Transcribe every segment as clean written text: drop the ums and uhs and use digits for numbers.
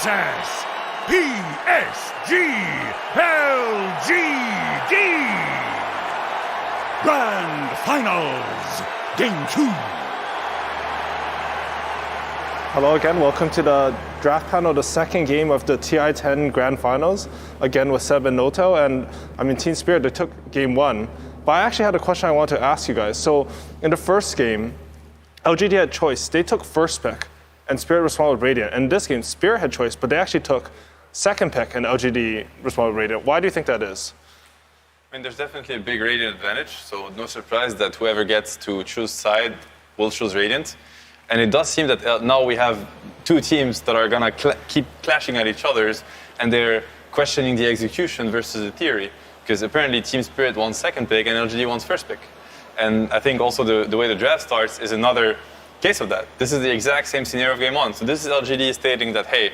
versus PSG.LGD. Grand Finals, Game 2. Hello again, welcome to the draft panel, the second game of the TI-10 Grand Finals, again with Seb and Noto, and Team Spirit, they took game 1. But I actually had a question I wanted to ask you guys. So in the first game, LGD had choice, they took first pick, and Spirit responded with Radiant. In this game, Spirit had choice, but they actually took second pick, and LGD responded with Radiant. Why do you think that is? There's definitely a big Radiant advantage, so no surprise that whoever gets to choose side will choose Radiant. And it does seem that now we have two teams that are gonna keep clashing at each other's, and they're questioning the execution versus the theory, because apparently Team Spirit wants second pick and LGD wants first pick. And I think also the way the draft starts is another case of that. This is the exact same scenario of game 1. So this is LGD stating that, hey,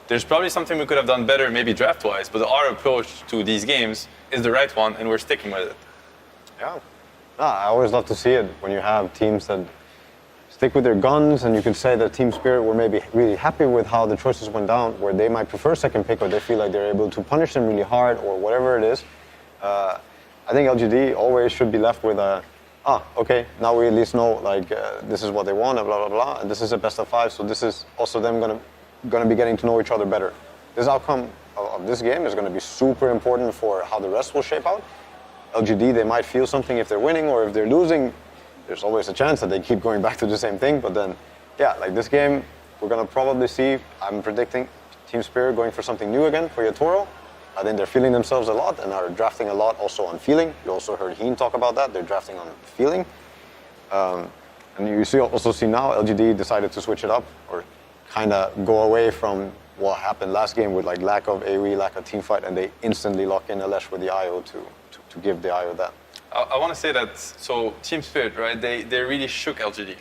there's probably something we could have done better, maybe draft-wise, but our approach to these games is the right one, and we're sticking with it. Yeah. I always love to see it when you have teams that stick with their guns, and you could say that Team Spirit were maybe really happy with how the choices went down, where they might prefer second pick, or they feel like they're able to punish them really hard, or whatever it is. I think LGD always should be left with okay, now we at least know, this is what they want, and blah, blah, blah, and this is a best of 5, so this is also them gonna be getting to know each other better. This outcome of this game is gonna be super important for how the rest will shape out. LGD, they might feel something if they're winning, or if they're losing, there's always a chance that they keep going back to the same thing, but then, this game, we're gonna probably see, I'm predicting Team Spirit going for something new again for Yatoro. I think they're feeling themselves a lot and are drafting a lot also on feeling. You also heard Heen talk about that. They're drafting on feeling. And you also see now LGD decided to switch it up, or kind of go away from what happened last game with lack of AoE, lack of team fight, and they instantly lock in Alesh with the IO to give the IO that. I want to say that, so Team Spirit, right, they really shook LGD.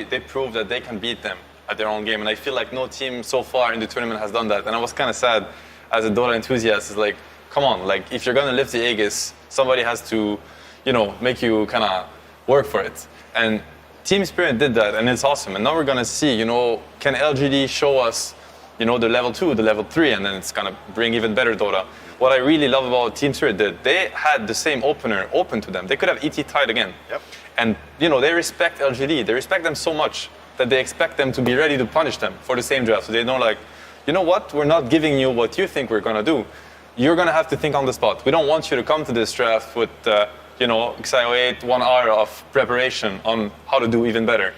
They proved that they can beat them at their own game. And I feel like no team so far in the tournament has done that. And I was kind of sad as a Dota enthusiast. It's come on, if you're going to lift the Aegis, somebody has to, make you kind of work for it. And Team Spirit did that, and it's awesome. And now we're going to see, can LGD show us, the level 2, the level 3, and then it's going to bring even better Dota. What I really love about Team Spirit they had the same opener open to them. They could have ET tied again. Yep. And, they respect LGD. They respect them so much that they expect them to be ready to punish them for the same draft. So they know, you know what? We're not giving you what you think we're going to do. You're going to have to think on the spot. We don't want you to come to this draft with, XIO8, 1 hour of preparation on how to do even better.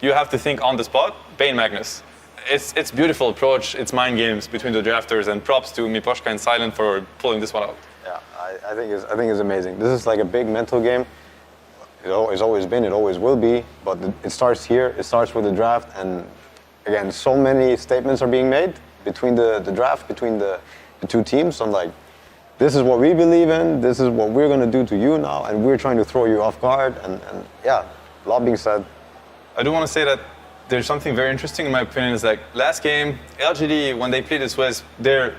You have to think on the spot. Bane Magnus. It's beautiful approach. It's mind games between the drafters, and props to Miposhka and Silent for pulling this one out. Yeah, I think it's amazing. This is a big mental game. It's always been, it always will be, but it starts here. It starts with the draft, and again, so many statements are being made between the draft, between the two teams on this is what we believe in, this is what we're going to do to you now, and we're trying to throw you off guard, and a lot being said. I do want to say that there's something very interesting in my opinion is last game, LGD, when they play this West, they're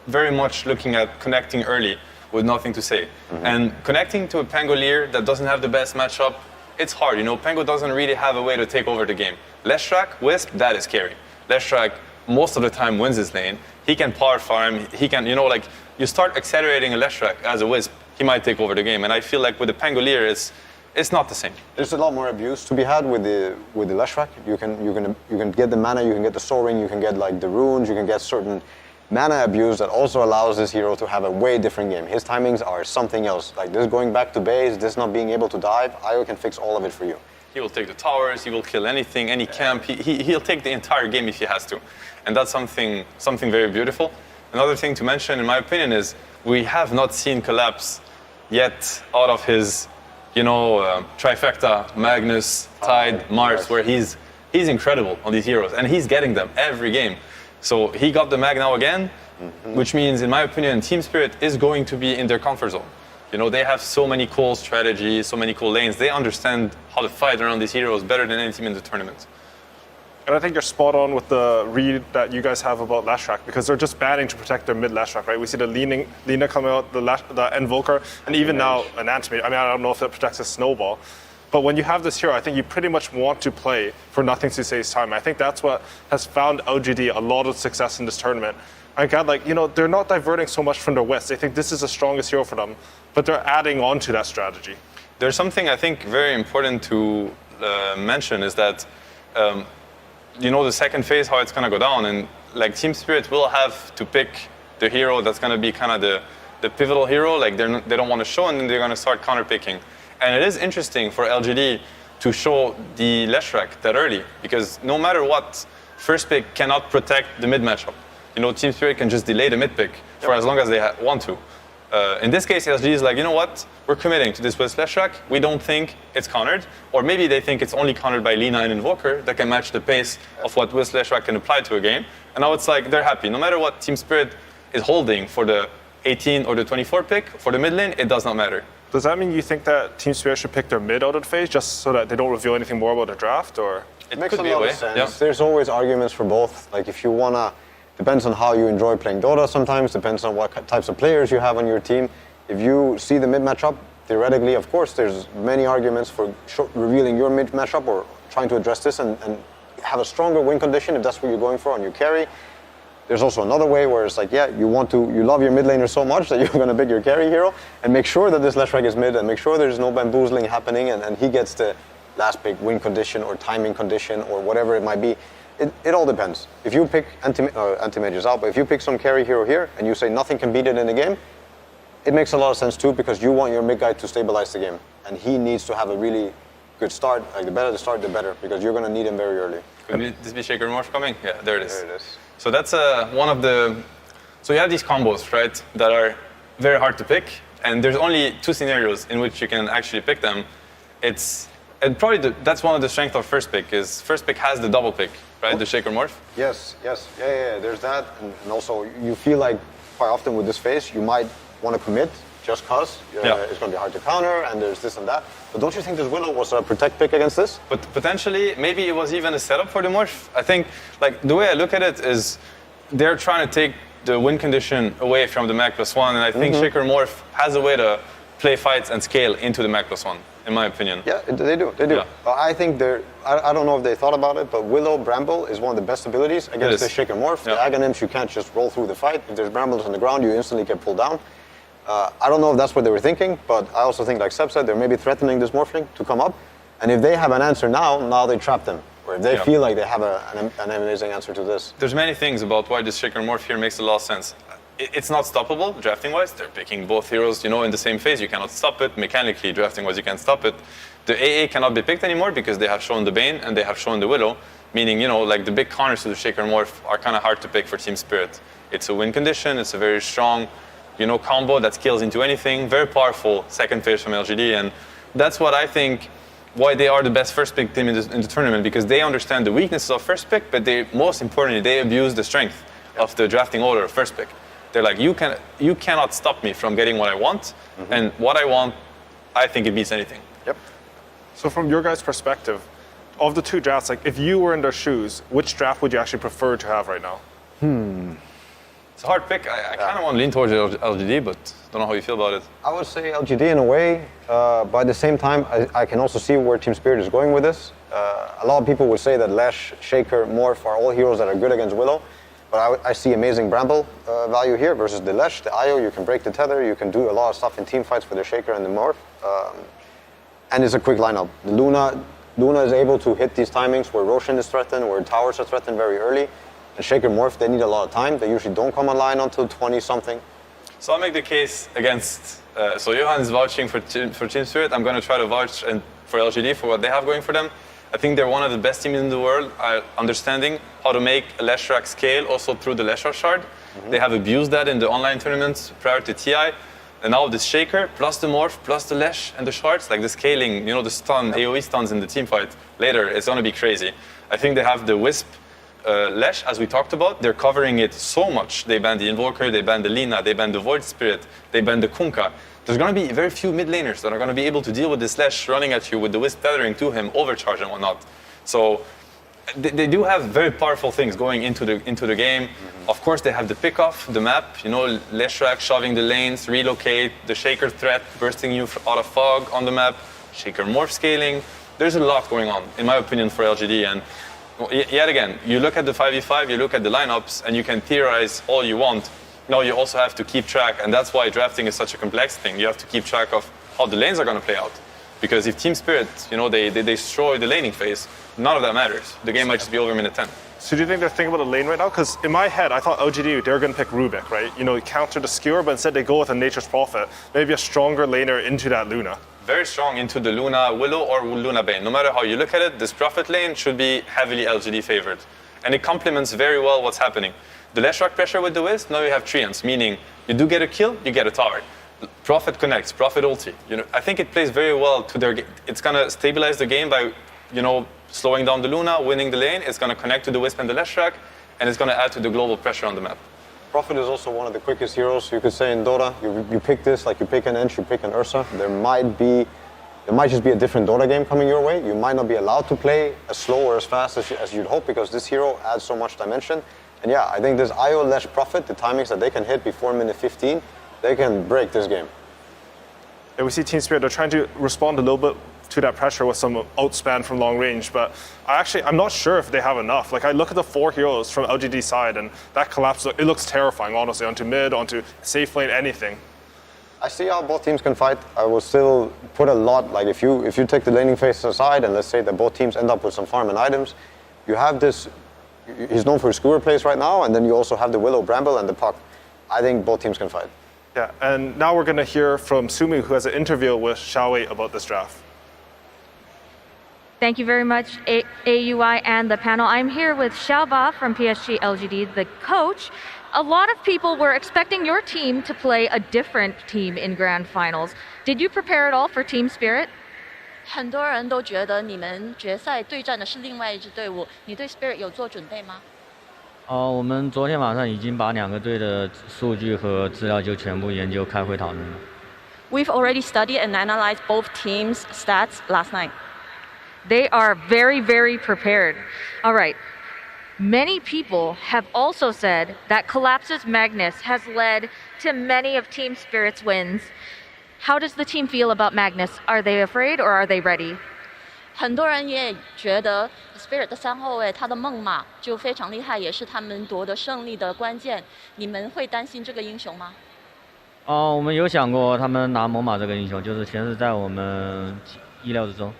very much looking at connecting early with nothing to say. Mm-hmm. And connecting to a Pangolier that doesn't have the best matchup, it's hard. Pango doesn't really have a way to take over the game. Leshrac, Wisp, that is scary. Leshrac most of the time wins his lane. He can power farm. He can, you start accelerating a Leshrac as a Wisp, he might take over the game. And I feel with the Pangolier, it's not the same. There's a lot more abuse to be had with the Leshrac. You can get the mana, you can get the Soul Ring, you can get the runes, you can get certain mana abuse that also allows this hero to have a way different game. His timings are something else. This going back to base, this not being able to dive, IO can fix all of it for you. He will take the towers, he will kill anything, any camp. He'll take the entire game if he has to. And that's something very beautiful. Another thing to mention, in my opinion, is we have not seen Collapse yet out of his, trifecta, Magnus, Tide, Mars, where he's incredible on these heroes. And he's getting them every game. So he got the mag now again, which means, in my opinion, Team Spirit is going to be in their comfort zone. They have so many cool strategies, so many cool lanes. They understand how to fight around these heroes better than any team in the tournament. And I think you're spot on with the read that you guys have about Leshrac, because they're just banning to protect their mid Leshrac, right? We see the Lina coming out, the Invoker, and even now an Antimate. I don't know if it protects a Snowball. But when you have this hero, I think you pretty much want to play for nothing to save time. I think that's what has found LGD a lot of success in this tournament. I got they're not diverting so much from their West. They think this is the strongest hero for them, but they're adding on to that strategy. There's something I think very important to mention is that, the second phase, how it's going to go down. And like Team Spirit will have to pick the hero that's going to be kind of the pivotal hero. Like they don't want to show, and then they're going to start counter-picking. And it is interesting for LGD to show the Leshrac that early, because no matter what, first pick cannot protect the mid matchup. Team Spirit can just delay the mid pick for as long as they want to. In this case, LGD is like, you know what? We're committing to this with Leshrac. We don't think it's countered. Or maybe they think it's only countered by Lina and Invoker that can match the pace of what Wiz Leshrac can apply to a game. And now it's like they're happy. No matter what Team Spirit is holding for the 18 or the 24 pick, for the mid lane, it does not matter. Does that mean you think that Team Spirit should pick their mid out of the phase just so that they don't reveal anything more about the draft? Or it makes a lot of sense. Yeah. There's always arguments for both. Like if you want to, depends on how you enjoy playing Dota sometimes, depends on what types of players you have on your team. If you see the mid matchup, theoretically, of course, there's many arguments for revealing your mid matchup or trying to address this and have a stronger win condition if that's what you're going for on your carry. There's also another way where it's like, you love your mid laner so much that you're going to pick your carry hero and make sure that this Leshrac is mid and make sure there's no bamboozling happening and he gets the last pick win condition or timing condition or whatever it might be. It all depends. If you pick anti-mage is out, but if you pick some carry hero here and you say nothing can beat it in the game, it makes a lot of sense too because you want your mid guy to stabilize the game and he needs to have a really good start. Like the better the start, the better because you're going to need him very early. Could this be Shaker Morph coming? Yeah, there it is. There it is. So that's one of the. So you have these combos, right, that are very hard to pick, and there's only two scenarios in which you can actually pick them. And probably that's one of the strengths of first pick is first pick has the double pick, right, the Shaker Morph. Yes, yeah. There's that, and also you feel like quite often with this phase you might want to commit just cause it's going to be hard to counter, and there's this and that. But don't you think this Willow was a protect pick against this? But potentially, maybe it was even a setup for the Morph. I think, like, the way I look at it is they're trying to take the win condition away from the Mac +1, and I think Shaker Morph has a way to play fights and scale into the Mac +1, in my opinion. Yeah, they do. Yeah. I think I don't know if they thought about it, but Willow Bramble is one of the best abilities against the Shaker Morph. Yeah. The Aghanims, you can't just roll through the fight. If there's Brambles on the ground, you instantly get pulled down. I don't know if that's what they were thinking, but I also think, like Seb said, they're maybe threatening this Morphling to come up. And if they have an answer now they trap them. Or if they feel like they have an amazing answer to this. There's many things about why this Shaker Morph here makes a lot of sense. It's not stoppable, drafting-wise. They're picking both heroes, in the same phase. You cannot stop it. Mechanically, drafting-wise, you can't stop it. The AA cannot be picked anymore because they have shown the Bane and they have shown the Willow. Meaning, like the big counters to the Shaker Morph are kind of hard to pick for Team Spirit. It's a win condition. It's a very strong combo that scales into anything. Very powerful second phase from LGD, and that's what I think why they are the best first pick team in the tournament, because they understand the weaknesses of first pick, but most importantly, they abuse the strength of the drafting order of first pick. They're like, you cannot stop me from getting what I want, and what I want, I think it beats anything. Yep. So from your guys' perspective, of the two drafts, like if you were in their shoes, which draft would you actually prefer to have right now? It's a hard pick. I kind of want to lean towards LGD, but don't know how you feel about it. I would say LGD in a way, but at the same time, I can also see where Team Spirit is going with this. A lot of people would say that Lesh, Shaker, Morph are all heroes that are good against Willow, but I see amazing Bramble value here versus the Lesh, the IO. You can break the tether, you can do a lot of stuff in team fights for the Shaker and the Morph, and it's a quick lineup. The Luna is able to hit these timings where Roshan is threatened, where towers are threatened very early. And Shaker Morph, they need a lot of time. They usually don't come online until 20-something. So I'll make the case against... so Johan is vouching for Team Spirit. I'm going to try to vouch for LGD for what they have going for them. I think they're one of the best teams in the world, understanding how to make a Leshrac scale also through the Leshrac shard. They have abused that in the online tournaments prior to TI. And now this Shaker, plus the Morph, plus the Lesh and the shards, like the scaling, the stun, AoE stuns in the team fight later, it's going to be crazy. I think they have the Wisp, Lesh, as we talked about, they're covering it so much. They ban the Invoker, they ban the Lina, they ban the Void Spirit, they ban the Kunkka. There's going to be very few mid laners that are going to be able to deal with this Lesh running at you with the Wisp tethering to him, overcharge and whatnot. So they do have very powerful things going into the game. Of course, they have the pick-off, the map, Leshrac shoving the lanes, relocate, the Shaker threat bursting you out of fog on the map, Shaker morph scaling. There's a lot going on, in my opinion, for LGD. And yet again, you look at the 5v5, you look at the lineups, and you can theorize all you want. No, you also have to keep track, and that's why drafting is such a complex thing. You have to keep track of how the lanes are going to play out. Because if Team Spirit, they destroy the laning phase, none of that matters. The game might just be over in minute 10. So do you think they're thinking about the lane right now? Because in my head, I thought LGD, they were going to pick Rubik, right? Counter the Skewer, but instead they go with a Nature's Prophet, maybe a stronger laner into that Luna. Very strong into the Luna Willow or Luna Bane. No matter how you look at it, this Prophet lane should be heavily LGD favored. And it complements very well what's happening. The Leshrac pressure with the Wisp, now you have treants, meaning you do get a kill, you get a tower. Prophet connects, Prophet ulti. I think it plays very well to their game. It's going to stabilize the game by, slowing down the Luna, winning the lane. It's going to connect to the Wisp and the Leshrac, and it's going to add to the global pressure on the map. Prophet is also one of the quickest heroes, you could say, in Dota. You pick this, like you pick an Ench, you pick an Ursa. There might just be a different Dota game coming your way. You might not be allowed to play as slow or as fast as you'd hope, because this hero adds so much dimension. And yeah, I think this IO Lesh Prophet, the timings that they can hit before minute 15, they can break this game. And we see Team Spirit, they're trying to respond a little bit to that pressure with some outspan from long range, but I'm not sure if they have enough. Like, I look at the 4 heroes from LGD side, and that collapse, it looks terrifying, honestly, onto mid, onto safe lane, anything. I see how both teams can fight. I will still put a lot, like if you take the laning phase aside, and let's say that both teams end up with some farm and items, you have this, he's known for his Skewer plays right now, and then you also have the Willow Bramble and the Puck. I think both teams can fight. Yeah, and now we're going to hear from Sumi, who has an interview with Xiaowei about this draft. Thank you very much, AUI and the panel. I'm here with Xiaoba from PSG.LGD, the coach. A lot of people were expecting your team to play a different team in grand finals. Did you prepare at all for Team Spirit? 很多人都觉得你们决赛对战的是另外一支队伍，你对 Spirit 有做准备吗？我们昨天晚上已经把2个队的数据和资料就全部研究开会讨论了。We've already studied and analyzed both teams' stats last night. They are very, very prepared. All right. Many people have also said that Collapse's Magnus has led to many of Team Spirit's wins. How does the team feel about Magnus? Are they afraid or are they ready? 很多人也觉得 Spirit 的3后卫他的梦马就非常厉害，也是他们夺得胜利的关键。你们会担心这个英雄吗？我们有想过他们拿猛犸这个英雄，就是全是在我们意料之中。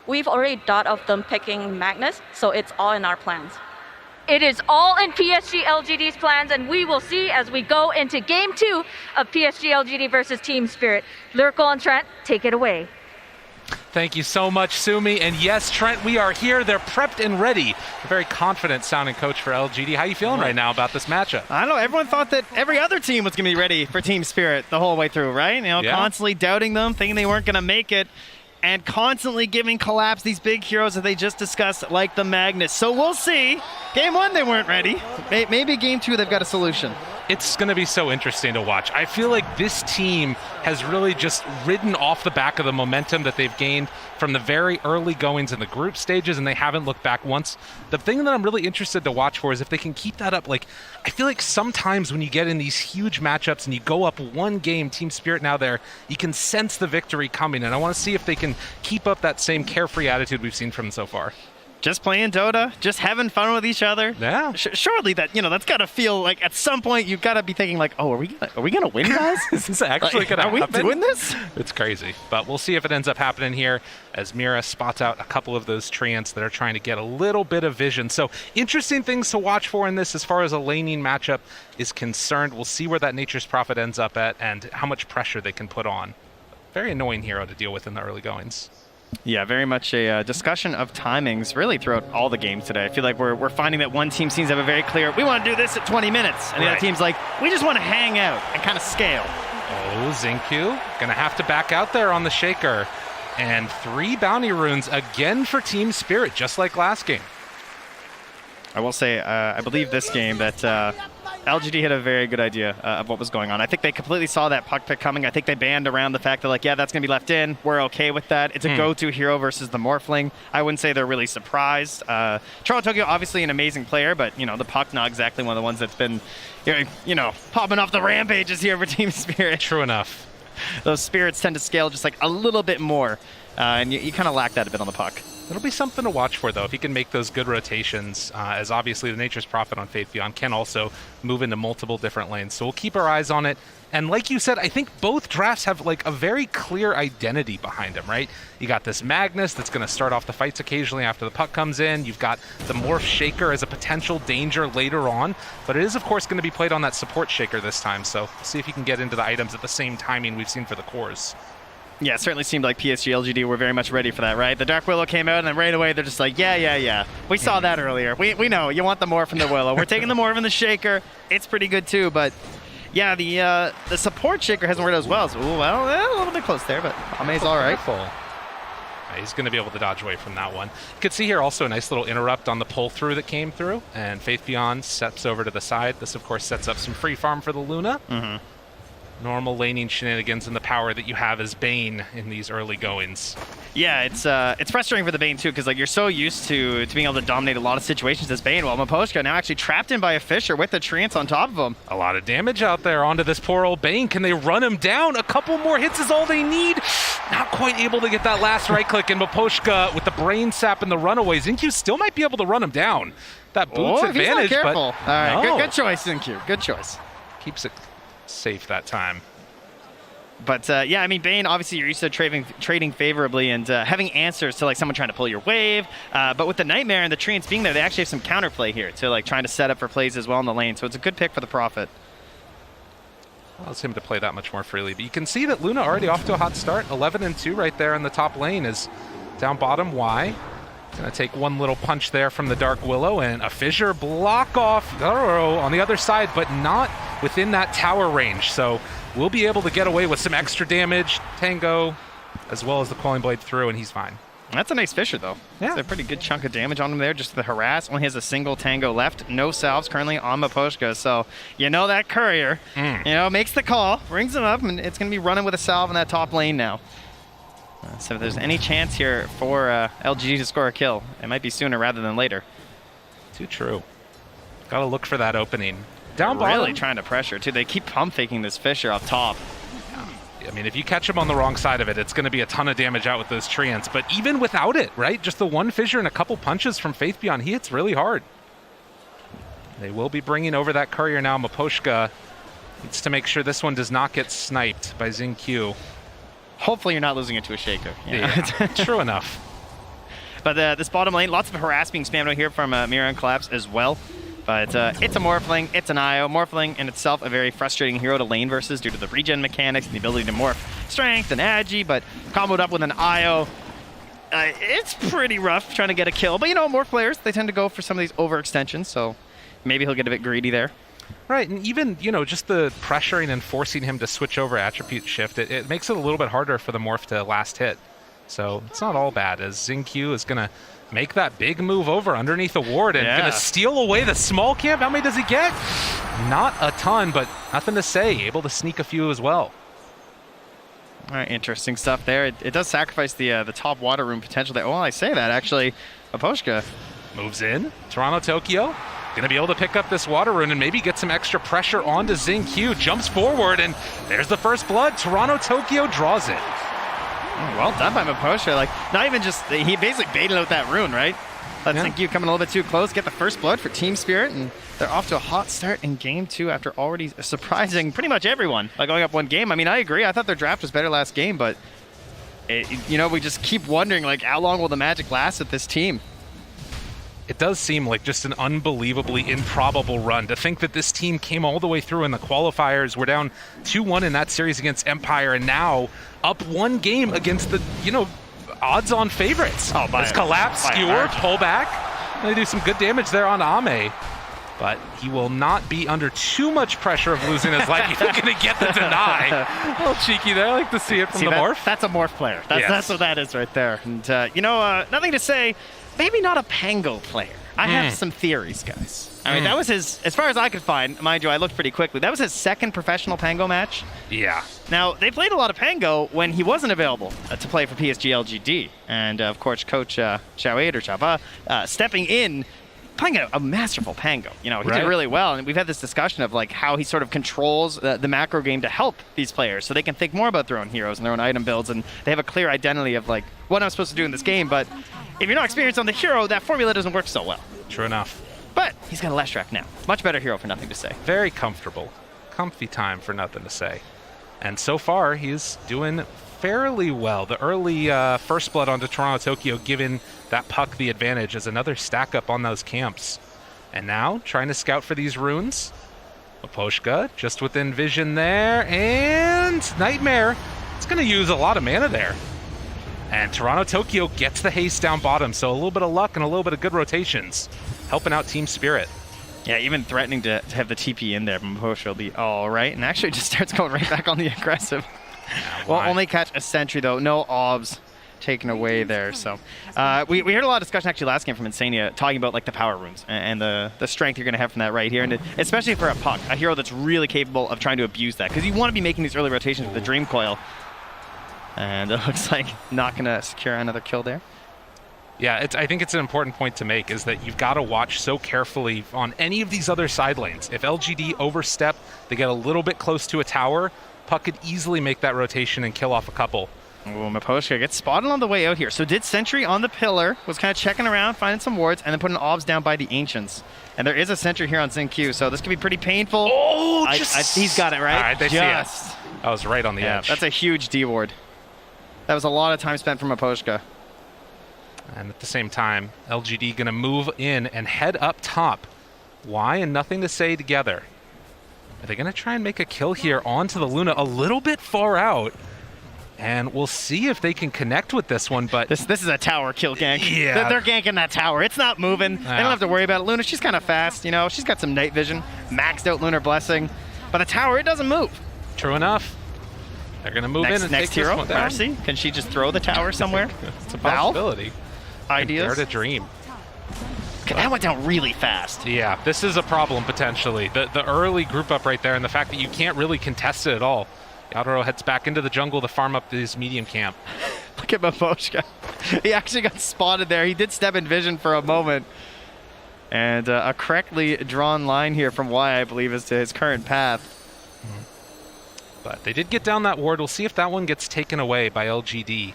We've already thought of them picking Magnus, so it's all in our plans. It is all in PSG.LGD's plans, and we will see as we go into Game 2 of PSG.LGD versus Team Spirit. Lyrical and Trent, take it away. Thank you so much, Sumi. And yes, Trent, we are here. They're prepped and ready. A very confident sounding coach for LGD. How are you feeling right now about this matchup? I don't know. Everyone thought that every other team was going to be ready for Team Spirit the whole way through, right? Constantly doubting them, thinking they weren't going to make it, and constantly giving Collapse these big heroes that they just discussed, like the Magnus. So we'll see. Game 1, they weren't ready. Maybe Game 2, they've got a solution. It's going to be so interesting to watch. I feel like this team has really just ridden off the back of the momentum that they've gained from the very early goings in the group stages, and they haven't looked back once. The thing that I'm really interested to watch for is if they can keep that up. Like, I feel like sometimes when you get in these huge matchups and you go up one game, Team Spirit now there, you can sense the victory coming, and I want to see if they can keep up that same carefree attitude we've seen from them so far. Just playing Dota, just having fun with each other. Yeah. Surely that's got to feel like at some point you've got to be thinking like, oh, are we gonna win, guys? Is this actually gonna happen? Are we doing this? It's crazy, but we'll see if it ends up happening here as Mira spots out a couple of those treants that are trying to get a little bit of vision. So interesting things to watch for in this as far as a laning matchup is concerned. We'll see where that Nature's Prophet ends up at and how much pressure they can put on. Very annoying hero to deal with in the early goings. Yeah, very much a discussion of timings really throughout all the games today. I feel like we're finding that one team seems to have a very clear, we want to do this at 20 minutes. And the other team's like, we just want to hang out and kind of scale. Oh, Xingqiu going to have to back out there on the Shaker. And 3 bounty runes again for Team Spirit, just like last game. I will say, I believe this game that LGD had a very good idea of what was going on. I think they completely saw that puck pick coming. I think they banned around the fact that, like, yeah, that's going to be left in. We're okay with that. It's a go-to hero versus the Morphling. I wouldn't say they're really surprised. Charlie Tokyo, obviously an amazing player, but, the puck not exactly one of the ones that's been, popping off the rampages here for Team Spirit. True enough. those spirits tend to scale just like a little bit more, and you kind of lack that a bit on the puck. It'll be something to watch for, though, if he can make those good rotations, as obviously the Nature's Prophet on Faith Beyond can also move into multiple different lanes. So we'll keep our eyes on it. And like you said, I think both drafts have like a very clear identity behind them, right? You got this Magnus that's going to start off the fights occasionally after the puck comes in. You've got the Morph Shaker as a potential danger later on. But it is, of course, going to be played on that support Shaker this time. So we'll see if you can get into the items at the same timing we've seen for the cores. Yeah, it certainly seemed like PSG.LGD were very much ready for that, right? The Dark Willow came out, and then right away they're just like, yeah. We saw that earlier. We know. You want the Morph and the Willow. We're taking the Morph and the Shaker. It's pretty good, too. But, yeah, the support Shaker hasn't worked as well. So, a little bit close there, but Ame's all right. He's going to be able to dodge away from that one. You could see here also a nice little interrupt on the pull-through that came through, and Faith Beyond steps over to the side. This, of course, sets up some free farm for the Luna. Normal laning shenanigans and the power that you have as Bane in these early goings. Yeah, it's frustrating for the Bane too, because like you're so used to being able to dominate a lot of situations as Bane. Well, Miposhka now actually trapped in by a Fisher with the Treants on top of him. A lot of damage out there onto this poor old Bane. Can they run him down? A couple more hits is all they need. Not quite able to get that last right click, and Miposhka with the brain sap and the runaway. Xingqiu still might be able to run him down. That boots advantage, he's not but careful. All right, no. good choice, Xingqiu. Good choice. Keeps it safe that time. But yeah, I mean, Bane, obviously you're used to trading favorably and having answers to like someone trying to pull your wave. But with the Nightmare and the Treants being there, they actually have some counterplay here to like trying to set up for plays as well in the lane. So it's a good pick for the Prophet. Allows him to play that much more freely. But you can see that Luna already off to a hot start. 11-2 right there in the top lane is down bottom. Y gonna take one little punch there from the Dark Willow, and a Fissure block off on the other side, but not within that tower range. So we'll be able to get away with some extra damage. Tango, as well as the Quelling Blade through, and he's fine. That's a nice Fissure, though. Yeah. That's a pretty good chunk of damage on him there, just the harass. Only has a single Tango left. No salves currently on Miposhka. So, you know that courier, makes the call, brings him up, and it's going to be running with a salve in that top lane now. So if there's any chance here for LGD to score a kill, it might be sooner rather than later. Too true. Got to look for that opening. Down bottom. Really trying to pressure, too. They keep pump faking this Fissure up top. I mean, if you catch him on the wrong side of it, it's going to be a ton of damage out with those Treants. But even without it, right? Just the one Fissure and a couple punches from Faith Beyond, he hits really hard. They will be bringing over that courier now. Miposhka needs to make sure this one does not get sniped by Xingqiu. Hopefully you're not losing it to a Shaker. Yeah, true enough. But this bottom lane, lots of harass being spammed out here from Mira and Collapse as well. But it's a Morphling, it's an IO. Morphling in itself a very frustrating hero to lane versus due to the regen mechanics and the ability to morph strength and agi, but comboed up with an IO. It's pretty rough trying to get a kill. But more players, they tend to go for some of these overextensions, so maybe he'll get a bit greedy there. Right, and even, just the pressuring and forcing him to switch over attribute shift, it makes it a little bit harder for the Morph to last hit. So it's not all bad, as Xingqiu is going to make that big move over underneath the ward and going to steal away the small camp. How many does he get? Not a ton, but nothing to say. Able to sneak a few as well. All right, interesting stuff there. It does sacrifice the top water room potential there. Well, I say that, actually. Miposhka moves in. Toronto, Tokyo. Going to be able to pick up this water rune and maybe get some extra pressure onto Xingqiu. Jumps forward, and there's the first blood. Toronto, Tokyo draws it. Oh, well done by Miposhka. Like, not even just, he basically baited out that rune, right? Let Xingqiu come in a little bit too close, get the first blood for Team Spirit, and they're off to a hot start in Game 2 after already surprising pretty much everyone by going up one game. I mean, I agree. I thought their draft was better last game, but, we just keep wondering, like, how long will the magic last with this team? It does seem like just an unbelievably improbable run. To think that this team came all the way through in the qualifiers. We're down 2-1 in that series against Empire, and now up one game against the, odds-on favorites. Oh, Let's collapse, skewer, pull back. They do some good damage there on Ame. But he will not be under too much pressure of losing his life. He's going to get the deny. A little cheeky there. I like to see it from the Morph. That's a Morph player. That's what that is right there. And, nothing to say. Maybe not a Pango player. I have some theories, guys. I mean, that was his, as far as I could find, mind you, I looked pretty quickly, that was his second professional Pango match. Yeah. Now, they played a lot of Pango when he wasn't available to play for PSG.LGD. And, of course, Coach Chawade or Chava stepping in playing a masterful Pango. You know, he Right. did really well, and we've had this discussion of like how he sort of controls the macro game to help these players, so they can think more about their own heroes and their own item builds, and they have a clear identity of like what I'm supposed to do in this game. But if you're not experienced on the hero, that formula doesn't work so well. True enough. But he's got a Leshrac now. Much better hero for nothing to say. Very comfortable. Comfy time for nothing to say. And so far, he's doing fairly well. The early first blood onto Toronto Tokyo giving that puck the advantage as another stack up on those camps. And now, trying to scout for these runes. Maposhka just within vision there, and Nightmare. It's going to use a lot of mana there. And Toronto Tokyo gets the haste down bottom, so a little bit of luck and a little bit of good rotations, helping out Team Spirit. Yeah, even threatening to have the TP in there, Maposhka will be all right, and actually just starts going right back on the aggressive. Will only catch a sentry, though. No obs taken away there. So we heard a lot of discussion actually last game from Insania talking about like the power runes and the strength you're going to have from that right here, and especially for a puck, a hero that's really capable of trying to abuse that, because you want to be making these early rotations with the Dream Coil. And it looks like not going to secure another kill there. Yeah, I think it's an important point to make, is that you've got to watch so carefully on any of these other side lanes. If LGD overstep, they get a little bit close to a tower, puck could easily make that rotation and kill off a couple. Ooh, Maposhka gets spotted on the way out here. So did sentry on the pillar, was kind of checking around, finding some wards, and then putting obs down by the Ancients. And there is a sentry here on Xingqiu, so this could be pretty painful. Oh, he's got it, right? All right, they see it. That was right on the edge. That's a huge D ward. That was a lot of time spent from Maposhka. And at the same time, LGD going to move in and head up top. Why and nothing to say together. Are they going to try and make a kill here onto the Luna a little bit far out? And we'll see if they can connect with this one, but... This is a tower kill gank. Yeah. They're ganking that tower. It's not moving. They don't have to worry about it. Luna, she's kind of fast, you know. She's got some night vision. Maxed out Lunar Blessing. But the tower, it doesn't move. True enough. They're going to move in and next take hero, this one down. Marcy. Can she just throw the tower somewhere? It's a possibility. Ideas? Dare to dream. Okay, that went down really fast. Yeah, this is a problem potentially. The early group up right there, and the fact that you can't really contest it at all. Yaotaro heads back into the jungle to farm up this medium camp. Look at Maposhka. He actually got spotted there. He did step in vision for a moment. And a correctly drawn line here from Y, I believe, is to his current path. But they did get down that ward. We'll see if that one gets taken away by LGD.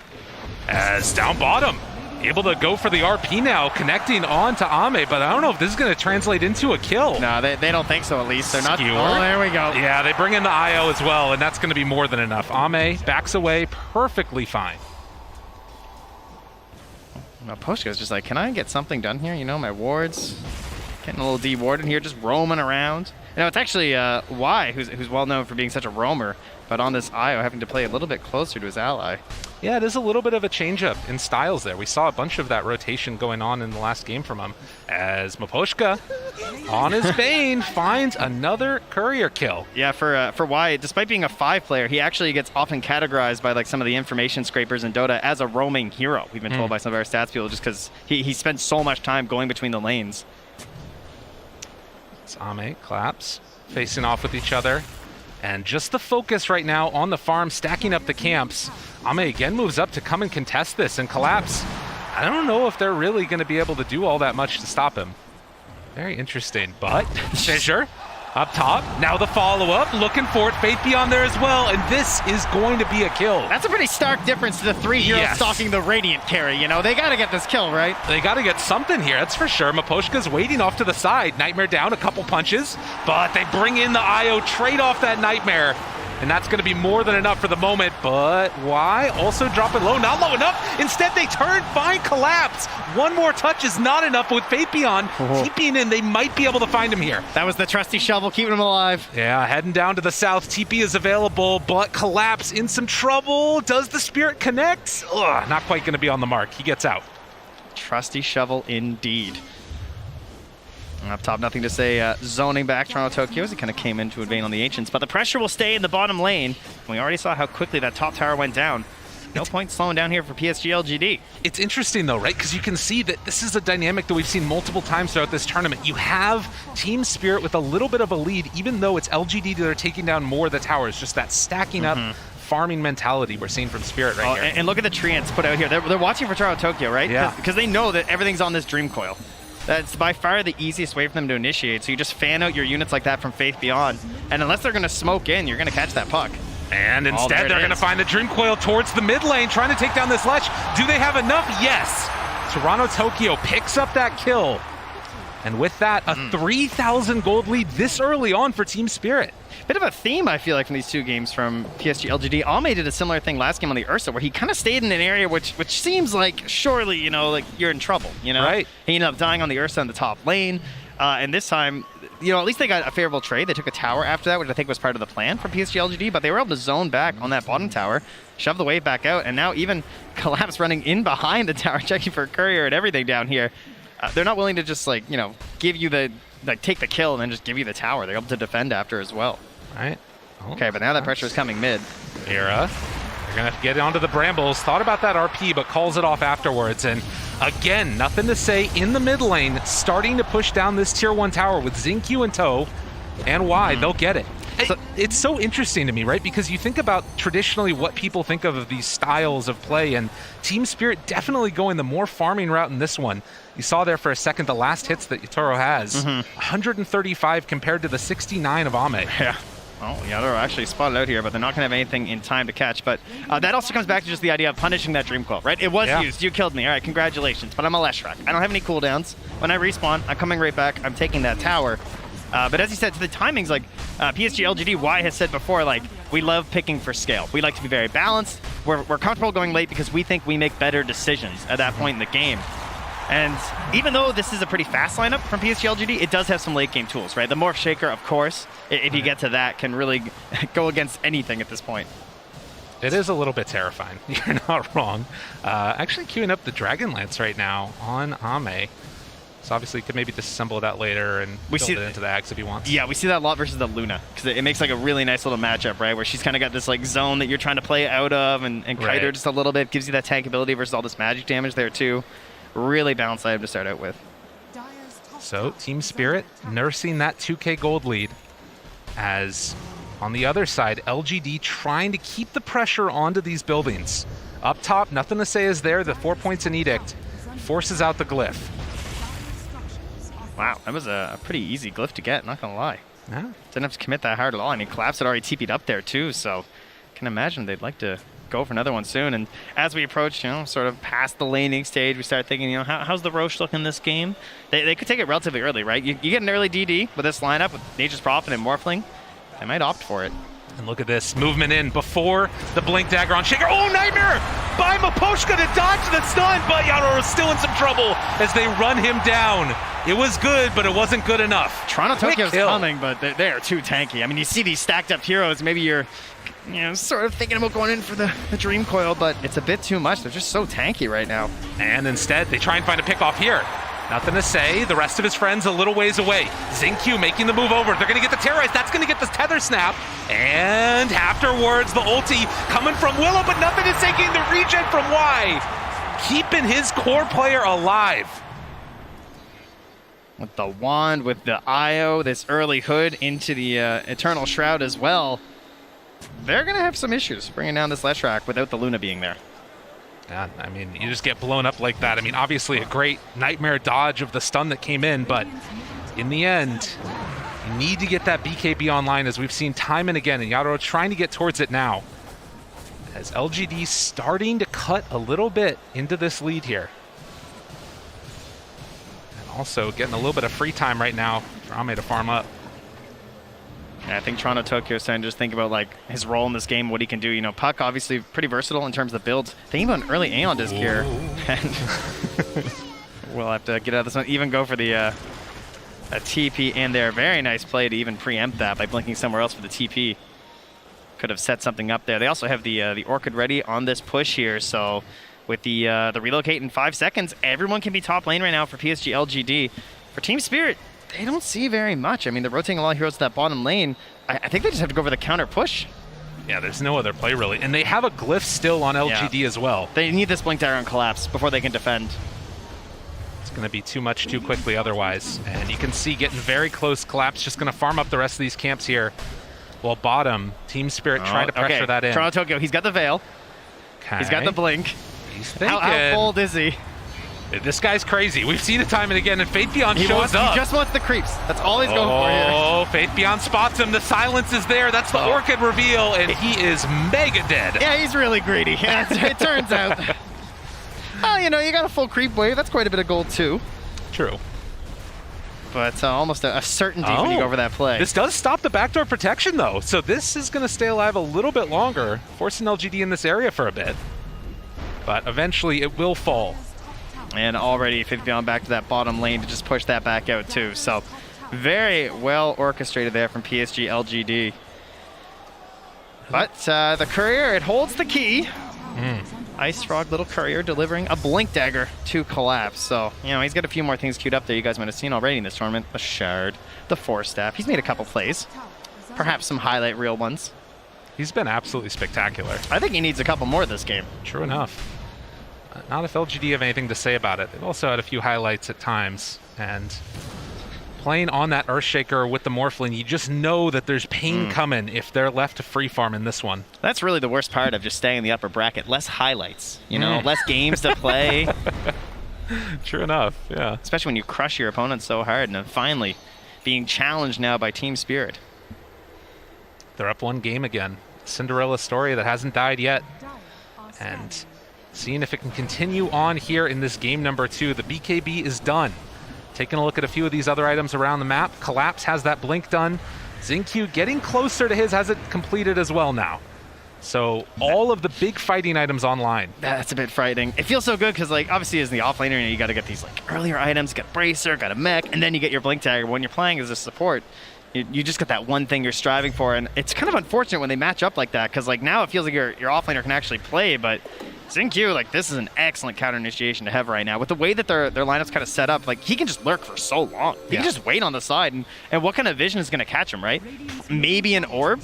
As down bottom, able to go for the RP now, connecting on to Ame, but I don't know if this is going to translate into a kill. No, they don't think so, at least. They're not. Skewer. Oh, there we go. Yeah, they bring in the IO as well, and that's going to be more than enough. Ame backs away perfectly fine. Maposhka's just like, can I get something done here? You know, my wards. Getting a little D-ward in here, just roaming around. You know, it's actually Y, who's well known for being such a roamer, but on this IO having to play a little bit closer to his ally. Yeah, it is a little bit of a change-up in styles there. We saw a bunch of that rotation going on in the last game from him, as Maposhka, on his Bane, finds another courier kill. Yeah, for Y, despite being a 5-player, he actually gets often categorized by like some of the information scrapers in Dota as a roaming hero. We've been told by some of our stats people, just because he spends so much time going between the lanes. It's Ame, Collapse, facing off with each other. And just the focus right now on the farm, stacking up the camps. Ame again moves up to come and contest this, and Collapse, I don't know if they're really going to be able to do all that much to stop him. Very interesting, but Fissure up top. Now the follow-up, looking for it. Faith Beyond there as well, and this is going to be a kill. That's a pretty stark difference to the 3 heroes stalking the Radiant carry, you know? They got to get this kill, right? They got to get something here, that's for sure. Maposhka's waiting off to the side. Nightmare down, a couple punches, but they bring in the IO, trade off that Nightmare. And that's going to be more than enough for the moment, but why? Also dropping low, not low enough. Instead, they turn, find Collapse. One more touch is not enough with Faith Beyond. TPing in, they might be able to find him here. That was the trusty shovel, keeping him alive. Yeah, heading down to the south. TP is available, but Collapse in some trouble. Does the Spirit connect? Ugh, not quite going to be on the mark. He gets out. Trusty shovel indeed. Up top, nothing to say. Zoning back Toronto Tokyo as he kind of came in to invade on the Ancients, but the pressure will stay in the bottom lane. We already saw how quickly that top tower went down. No point slowing down here for PSG.LGD. It's interesting though, right? Because you can see that this is a dynamic that we've seen multiple times throughout this tournament. You have Team Spirit with a little bit of a lead, even though it's LGD that are taking down more of the towers. Just that stacking up farming mentality we're seeing from Spirit right here. And look at the treants put out here. They're watching for Toronto Tokyo, right? Yeah. Because they know that everything's on this Dream Coil. That's by far the easiest way for them to initiate. So you just fan out your units like that from Faith Beyond. And unless they're going to smoke in, you're going to catch that puck. And instead, they're going to find the Dream Coil towards the mid lane, trying to take down this Lech. Do they have enough? Yes. Toronto Tokyo picks up that kill. And with that, a 3,000 gold lead this early on for Team Spirit. Bit of a theme, I feel like, from these two games from PSG.LGD. Ame did a similar thing last game on the Ursa, where he kind of stayed in an area which seems like, surely, you know, like you're in trouble, you know? Right. He ended up dying on the Ursa in the top lane. And this time, you know, at least they got a favorable trade. They took a tower after that, which I think was part of the plan for PSG.LGD, but they were able to zone back on that bottom tower, shove the wave back out, and now even Collapse running in behind the tower, checking for a courier and everything down here. They're not willing to just, like, you know, give you the, like, take the kill and then just give you the tower. They're able to defend after as well. Right. Oh, Okay, but now that pressure is coming mid. Mira, they're going to get onto the Brambles. Thought about that RP, but calls it off afterwards. And again, nothing to say in the mid lane, starting to push down this tier 1 tower with Xingqiu in tow. And why? They'll get it. So, it's so interesting to me, right? Because you think about traditionally what people think of these styles of play, and Team Spirit definitely going the more farming route in this one. You saw there for a second the last hits that Yatoro has. 135 compared to the 69 of Ame. Yeah. Oh, yeah, they're actually spotted out here, but they're not going to have anything in time to catch. But that also comes back to just the idea of punishing that Dream Coil, right? It was used. You killed me. All right, congratulations. But I'm a Leshrac. I don't have any cooldowns. When I respawn, I'm coming right back. I'm taking that tower. But as you said, to the timings, like PSG.LGD, Y has said before, like, we love picking for scale. We like to be very balanced. We're comfortable going late because we think we make better decisions at that point in the game. And even though this is a pretty fast lineup from PSG.LGD, it does have some late game tools, right? The Morph Shaker, of course, if you get to that, can really go against anything at this point. It is a little bit terrifying. You're not wrong. Actually queuing up the Dragon Lance right now on Ame. So obviously, he could maybe disassemble that later and build it into the Axe if he wants. Yeah, we see that a lot versus the Luna, because it makes like a really nice little matchup, right? Where she's kind of got this like zone that you're trying to play out of and kite her just a little bit. Gives you that tank ability versus all this magic damage there too. Really balanced item to start out with. So Team Spirit nursing that 2K gold lead, as on the other side, LGD trying to keep the pressure onto these buildings. Up top, nothing to say is there. The 4 points in Edict forces out the glyph. Wow, that was a pretty easy glyph to get, not gonna lie. Yeah. Didn't have to commit that hard at all. I mean, Collapse had already TP'd up there too, so I can imagine they'd like to go for another one soon. And as we approach, you know, sort of past the laning stage, we start thinking, you know, how's the Roche look in this game? They could take it relatively early, right? You get an early DD with this lineup with Nature's Prophet and Morphling. They might opt for it. And look at this movement in before the Blink Dagger on Shaker. Oh, Nightmare by Maposhka to dodge the stun, but Yaro is still in some trouble as they run him down. It was good, but it wasn't good enough. Toronto Tokyo's coming, but they are too tanky. I mean, you see these stacked up heroes, maybe you're, you know, sort of thinking about going in for the Dream Coil, but it's a bit too much. They're just so tanky right now. And instead, they try and find a pick off here. Nothing to say. The rest of his friends a little ways away. Xingqiu making the move over. They're going to get the Terrorize. That's going to get the Tether Snap. And afterwards, the ulti coming from Willow, but nothing is taking the regen from Y. Keeping his core player alive. With the wand, with the IO, this early hood into the Eternal Shroud as well. They're going to have some issues bringing down this Leshrac without the Luna being there. Yeah, I mean, you just get blown up like that. I mean, obviously a great Nightmare dodge of the stun that came in, but in the end, you need to get that BKB online, as we've seen time and again, and Yaro trying to get towards it now. As LGD starting to cut a little bit into this lead here. And also getting a little bit of free time right now for Ame to farm up. Yeah, I think Toronto Tokyo is starting to just think about like his role in this game, what he can do. You know, Puck obviously pretty versatile in terms of the builds. Thinking about an early Aeon disc here. And we'll have to get out of this one. Even go for the a TP in there. Very nice play to even preempt that by blinking somewhere else for the TP. Could have set something up there. They also have the Orchid ready on this push here. So with the relocate in 5 seconds, everyone can be top lane right now for PSG.LGD. For Team Spirit, they don't see very much. I mean, they're rotating a lot of heroes to that bottom lane. I think they just have to go for the counter push. Yeah, there's no other play really. And they have a glyph still on LGD as well. They need this Blink Dagger on Collapse before they can defend. It's going to be too much too quickly otherwise. And you can see getting very close. Collapse just going to farm up the rest of these camps here. While bottom, Team Spirit trying to pressure that in. Toronto Tokyo, he's got the Veil. Okay. He's got the Blink. He's thinking. How bold is he? This guy's crazy. We've seen it time and again, and Faith Beyond shows up. He just wants the creeps. That's all he's going for here. Oh, Faith Beyond spots him. The silence is there. That's the Orchid reveal, and he is mega dead. Yeah, he's really greedy. Yeah, it turns out. Oh, you know, you got a full creep wave. That's quite a bit of gold, too. True. But almost a certainty when you go over that play. This does stop the backdoor protection, though, so this is going to stay alive a little bit longer, forcing LGD in this area for a bit. But eventually it will fall. And already Faith Beyond back to that bottom lane to just push that back out, too. So very well orchestrated there from PSG.LGD. But the Courier, it holds the key. Ice Frog, little Courier, delivering a Blink Dagger to Collapse. So, you know, he's got a few more things queued up there you guys might have seen already in this tournament. The Shard, the Force Staff. He's made a couple plays. Perhaps some highlight reel ones. He's been absolutely spectacular. I think he needs a couple more this game. True enough. Not if LGD have anything to say about it. They've also had a few highlights at times. And playing on that Earthshaker with the Morphling, you just know that there's pain coming if they're left to free farm in this one. That's really the worst part of just staying in the upper bracket. Less highlights, you know, less games to play. True enough, yeah. Especially when you crush your opponent so hard and then finally being challenged now by Team Spirit. They're up one game again. Cinderella story that hasn't died yet. And seeing if it can continue on here in this game number 2. The BKB is done. Taking a look at a few of these other items around the map. Collapse has that blink done. Xingqiu getting closer to his, has it completed as well now. So all of the big fighting items online. That's a bit frightening. It feels so good because, like, obviously as the offlaner, you got to get these like earlier items, get Bracer, got a mech, and then you get your blink dagger. When you're playing as a support, you just got that one thing you're striving for, and it's kind of unfortunate when they match up like that because, like, now it feels like your offlaner can actually play, but Xingqiu, like, this is an excellent counter initiation to have right now. With the way that their lineup's kind of set up, like, he can just lurk for so long. He can just wait on the side, and what kind of vision is going to catch him, right? Maybe an orb.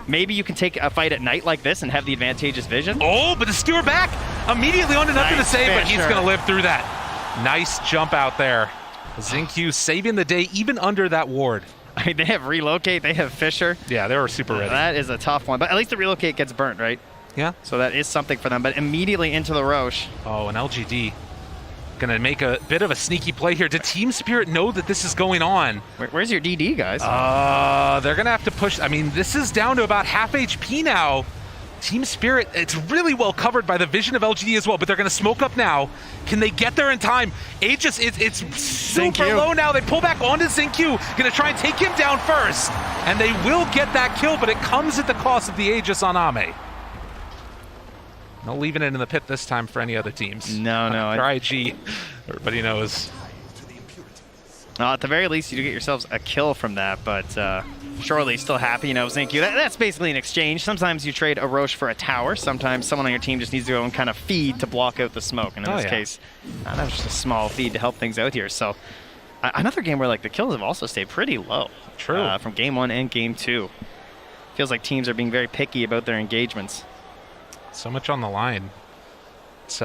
Maybe you can take a fight at night like this and have the advantageous vision. Oh, but the skewer back immediately onto nothing to say, but he's going to live through that. Nice jump out there. Xingqiu saving the day even under that ward. I mean, they have Relocate, they have Fisher. Yeah, they were super ready. That is a tough one, but at least the Relocate gets burnt, right? Yeah. So that is something for them, but immediately into the Roche. Oh, and LGD gonna make a bit of a sneaky play here. Did Team Spirit know that this is going on? Where's your DD, guys? They're gonna have to push. I mean, this is down to about half HP now. Team Spirit, it's really well covered by the vision of LGD as well, but they're gonna smoke up now. Can they get there in time? Aegis, it's super low now. They pull back onto Xingqiu, gonna try and take him down first, and they will get that kill, but it comes at the cost of the Aegis on Ame. No leaving it in the pit this time for any other teams. No. For IG, everybody knows. At the very least, you do get yourselves a kill from that, but surely still happy, you know, Xingqiu. That's basically an exchange. Sometimes you trade a Roche for a tower. Sometimes someone on your team just needs to go and kind of feed to block out the smoke. And in this case, that was just a small feed to help things out here. So another game where, like, the kills have also stayed pretty low. True. From game 1 and game 2. Feels like teams are being very picky about their engagements. So much on the line. It's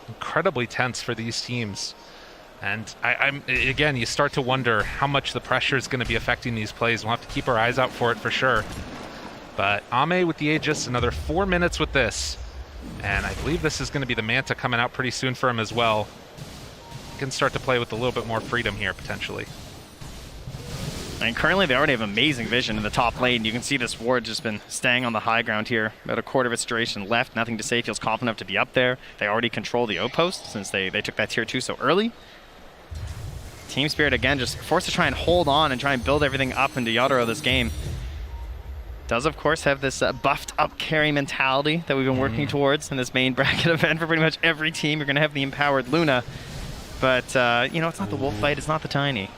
incredibly tense for these teams. And again, you start to wonder how much the pressure is going to be affecting these plays. We'll have to keep our eyes out for it for sure. But Ame with the Aegis, another 4 minutes with this. And I believe this is going to be the Manta coming out pretty soon for him as well. He can start to play with a little bit more freedom here, potentially. And currently they already have amazing vision in the top lane. You can see this ward just been staying on the high ground here. About a quarter of its duration left. Nothing to say. Feels confident enough to be up there. They already control the outpost since they took that tier 2 so early. Team Spirit, again, just forced to try and hold on and try and build everything up into Yotaro this game. Does, of course, have this buffed up carry mentality that we've been working towards in this main bracket event for pretty much every team. You're going to have the empowered Luna. But, you know, it's not the wolf fight. It's not the tiny.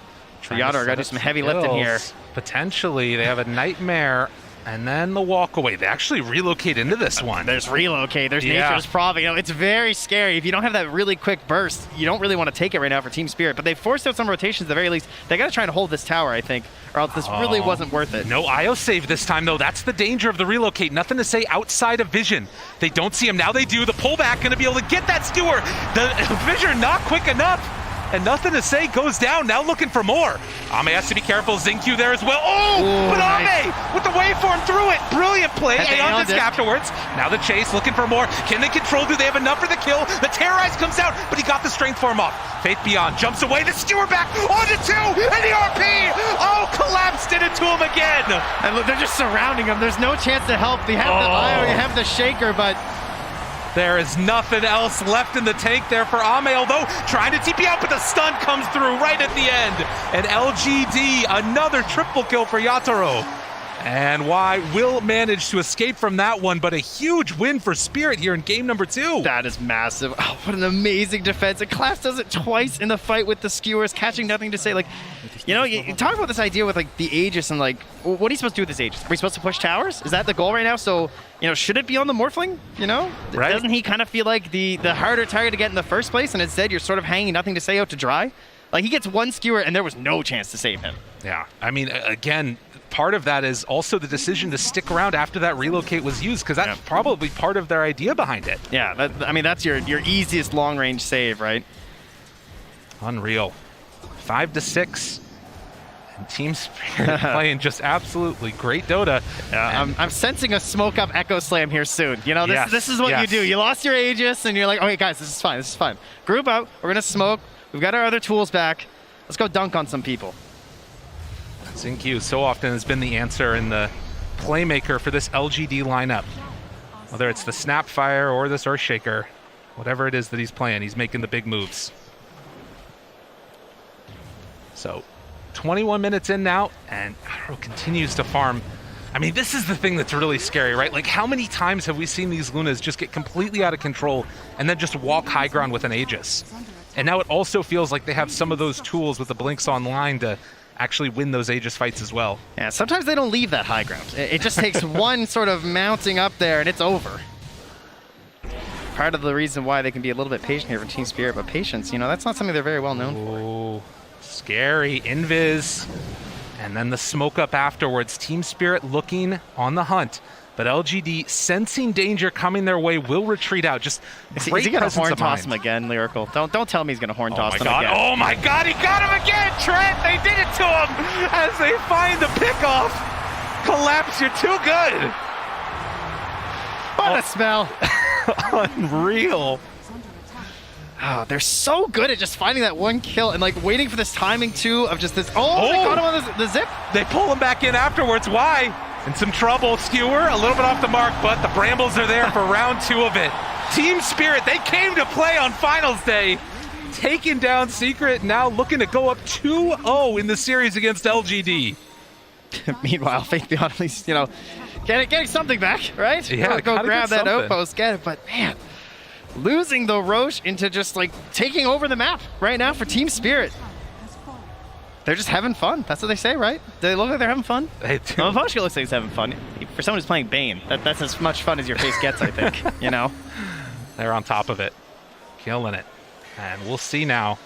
For Yotaro, got to do some heavy lifting here. Potentially, they have a Nightmare and then the walk away. They actually relocate into this one. There's Relocate. There's Nature's Prophet. You know, it's very scary. If you don't have that really quick burst, you don't really want to take it right now for Team Spirit. But they forced out some rotations at the very least. They got to try and hold this tower, I think, or else this really wasn't worth it. No IO save this time, though. That's the danger of the Relocate. Nothing to say outside of vision. They don't see him. Now they do. The pullback going to be able to get that skewer. The vision not quick enough. and Nothing to Say goes down, now looking for more. Ame has to be careful, Xingqiu there as well. Oh, but nice. Ame with the waveform through it. Brilliant play, And they Aeon nailed disc it. afterwards. Now the chase, looking for more. Can they control? Do they have enough for the kill? The Terrorize comes out, but he got the strength form off. Faith Beyond jumps away, the skewer back, onto 2, and the RP! Oh, collapsed did it to him again! And look, they're just surrounding him. There's no chance to help. You have the Io, you have the Shaker, but There is nothing else left in the tank there for Ame, although trying to TP out, but the stun comes through right at the end. And LGD, another triple kill for Yatoro. And Y will manage to escape from that one, but a huge win for Spirit here in game number 2. that is massive. Oh, what an amazing defense. And Class does it twice in the fight with the skewers, catching Nothing to Say. Like, you know, you talk about this idea with like the Aegis and like, what are you supposed to do with this Aegis? Are we supposed to push towers? Is that the goal right now? So, you know, should it be on the Morphling? You know? Right. Doesn't he kind of feel like the harder target to get in the first place, and instead you're sort of hanging Nothing to Say out to dry? Like, he gets one skewer and there was no chance to save him. Yeah, I mean, again, part of that is also the decision to stick around after that relocate was used, because that's probably part of their idea behind it. Yeah, I mean, that's your easiest long-range save, right? Unreal. 5-6. And Team Spirit playing just absolutely great Dota. I'm sensing a smoke up Echo Slam here soon. You know, this is what you yes. do. You lost your Aegis, and you're like, okay, guys, this is fine. Group out. We're going to smoke. We've got our other tools back. Let's go dunk on some people. Xingqiu so often has been the answer and the playmaker for this LGD lineup. Whether it's the Snapfire or this Earthshaker, whatever it is that he's playing, he's making the big moves. So, 21 minutes in now, and Arrow continues to farm. I mean, this is the thing that's really scary, right? Like, how many times have we seen these Lunas just get completely out of control and then just walk high ground with an Aegis? And now it also feels like they have some of those tools with the Blinks Online to actually win those Aegis fights as well. Yeah, sometimes they don't leave that high ground. It just takes one sort of mounting up there, and it's over. Part of the reason why they can be a little bit patient here for Team Spirit, but patience, you know, that's not something they're very well known for. Oh, scary. Invis. And then the smoke up afterwards. Team Spirit looking on the hunt. But LGD, sensing danger coming their way, will retreat out. Just Is great he going to presence horn of toss mind. him again, Lyrical? Don't tell me he's going to horn toss him again. Oh my god, he got him again! Trent, they did it to him as they find the pickoff. Collapse, you're too good. What a smell. Unreal. Oh, they're so good at just finding that one kill and like waiting for this timing too of just this. Oh, they got him on the zip. They pull him back in afterwards. Why? In some trouble. Skewer, a little bit off the mark, but the Brambles are there for round 2 of it. Team Spirit, they came to play on finals day. Taking down Secret, now looking to go up 2-0 in the series against LGD. Meanwhile, Faith Beyond at least, you know, getting something back, right? Yeah, go gotta grab get that something. outpost, get it. But man, losing the Roche into just like taking over the map right now for Team Spirit. They're just having fun. That's what they say, right? They look like they're having fun. They do. Well, Voshka looks like he's having fun. For someone who's playing Bane, that's as much fun as your face gets, I think. You know? They're on top of it. Killing it. And we'll see now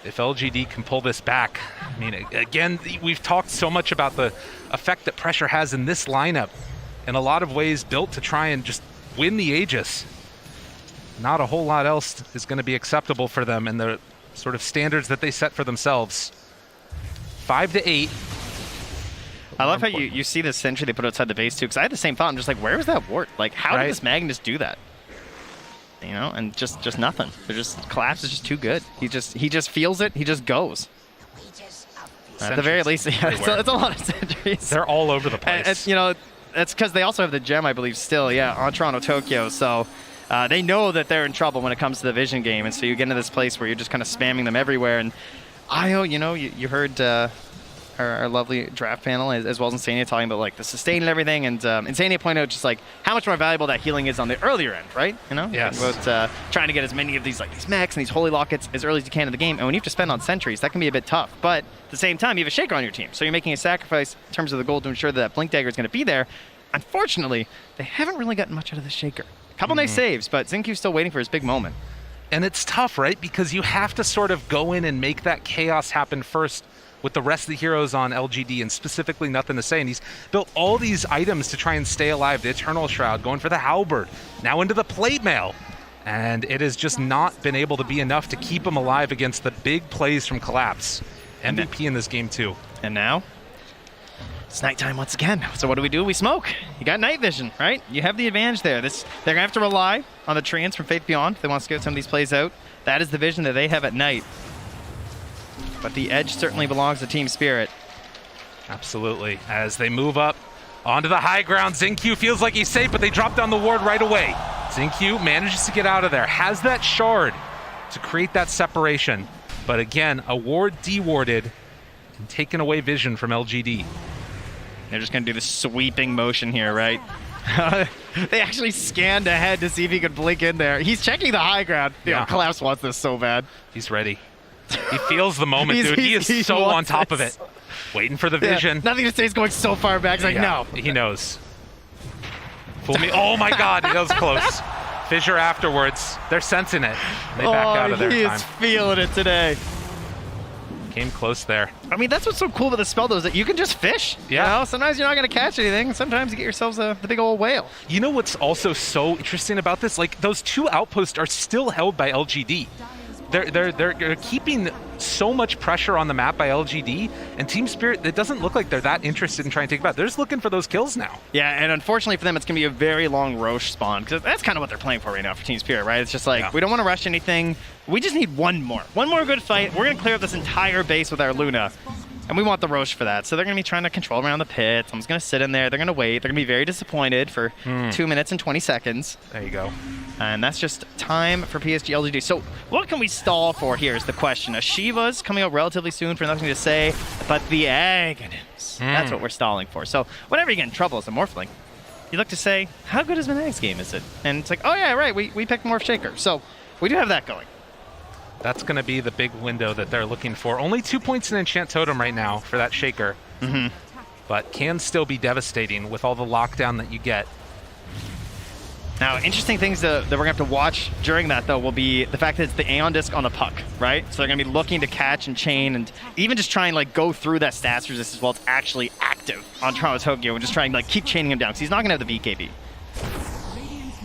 if LGD can pull this back. I mean, again, we've talked so much about the effect that pressure has in this lineup. In a lot of ways built to try and just win the Aegis. Not a whole lot else is going to be acceptable for them and the sort of standards that they set for themselves. 5-8. I love how you see the sentry they put outside the base too, because I had the same thought. I'm just like, where was that wart? Like, how did this Magnus do that? You know, and just nothing. They're just Collapse is just too good. He just feels it. He just goes. At the very least, yeah, it's a lot of sentries. They're all over the place. And, you know, that's because they also have the gem, I believe, still, yeah, on Toronto, Tokyo. So they know that they're in trouble when it comes to the Vision game, and so you get into this place where you're just kind of spamming them everywhere. And Io, you know, you heard our lovely draft panel, as well as Insania, talking about like the sustain and everything, and Insania pointed out just like how much more valuable that healing is on the earlier end, right? You know, yes. About trying to get as many of these these mechs and these holy lockets as early as you can in the game, and when you have to spend on sentries, that can be a bit tough. But at the same time, you have a Shaker on your team, so you're making a sacrifice in terms of the goal to ensure that Blink Dagger is going to be there. Unfortunately, they haven't really gotten much out of the Shaker. A couple nice saves, but Xingqiu's still waiting for his big moment. And it's tough, right? Because you have to sort of go in and make that chaos happen first with the rest of the heroes on LGD, and specifically Nothing to Say. And he's built all these items to try and stay alive. The Eternal Shroud, going for the Halberd, now into the Plate Mail. And it has just not been able to be enough to keep him alive against the big plays from Collapse. MVP in this game too. And now, it's nighttime once again. So what do? We smoke. You got night vision, right? You have the advantage there. They're going to have to rely on the treants from Faith Beyond if they want to scout some of these plays out. That is the vision that they have at night. But the edge certainly belongs to Team Spirit. Absolutely. As they move up onto the high ground, Xingqiu feels like he's safe, but they drop down the ward right away. Xingqiu manages to get out of there, has that shard to create that separation. But again, a ward dewarded and taken away vision from LGD. They're just going to do the sweeping motion here, right? They actually scanned ahead to see if he could blink in there. He's checking the high ground. Yeah. Collapse wants this so bad. He's ready. He feels the moment, dude. He is so on top of it. Waiting for the vision. Yeah, nothing to say. He's going so far back. He's like, no. He knows. Fool me. Oh my God, that was close. Fissure afterwards. They're sensing it. They back out of their time. He is feeling it today. Came close there. I mean, that's what's so cool about the spell, though, is that you can just fish. Yeah. You know? Sometimes you're not going to catch anything. Sometimes you get yourselves the big old whale. You know what's also so interesting about this? Like, those 2 outposts are still held by LGD. They're keeping so much pressure on the map by LGD, and Team Spirit, it doesn't look like they're that interested in trying to take it back. They're just looking for those kills now. Yeah, and unfortunately for them, it's going to be a very long Roche spawn, because that's kind of what they're playing for right now for Team Spirit, right? It's just like, we don't want to rush anything. We just need one more good fight. We're going to clear up this entire base with our Luna, and we want the Roche for that. So they're going to be trying to control around the pit. Someone's going to sit in there. They're going to wait. They're going to be very disappointed for 2 minutes and 20 seconds. There you go. And that's just time for PSG.LGD. So what can we stall for here is the question. Ashiva's coming out relatively soon for Nothing to Say, but the Aghanims, that's what we're stalling for. So whenever you get in trouble as a Morphling, you look to say, how good is Manag's game is it? And it's like, oh yeah, right, we picked Morph Shaker. So we do have that going. That's going to be the big window that they're looking for. Only 2 points in Enchant Totem right now for that Shaker. But can still be devastating with all the lockdown that you get. Now, interesting things that we're going to have to watch during that, though, will be the fact that it's the Aeon Disc on the puck, right? So they're going to be looking to catch and chain and even just try and like go through that stats resistance while it's actually active on Toronto Tokyo and just try and like keep chaining him down because he's not going to have the VKB.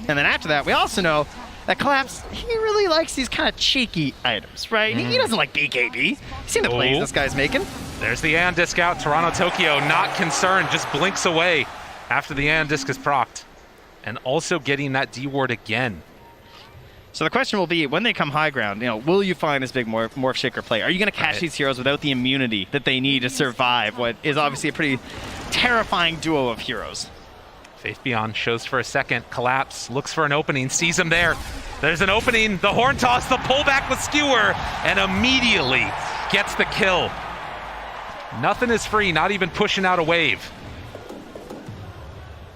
And then after that, we also know that Collapse, he really likes these kind of cheeky items, right? He doesn't like BKB. You've seen the plays this guy's making. There's the Aeon Disc out. Toronto Tokyo not concerned, just blinks away after the Aeon Disc is procced. And also getting that D-ward again. So the question will be, when they come high ground, you know, will you find this big Morph Shaker play? Are you going to catch these heroes without the immunity that they need to survive what is obviously a pretty terrifying duo of heroes? Faith Beyond shows for a second. Collapse looks for an opening, sees him there. There's an opening, the horn toss, the pullback with Skewer, and immediately gets the kill. Nothing is free, not even pushing out a wave.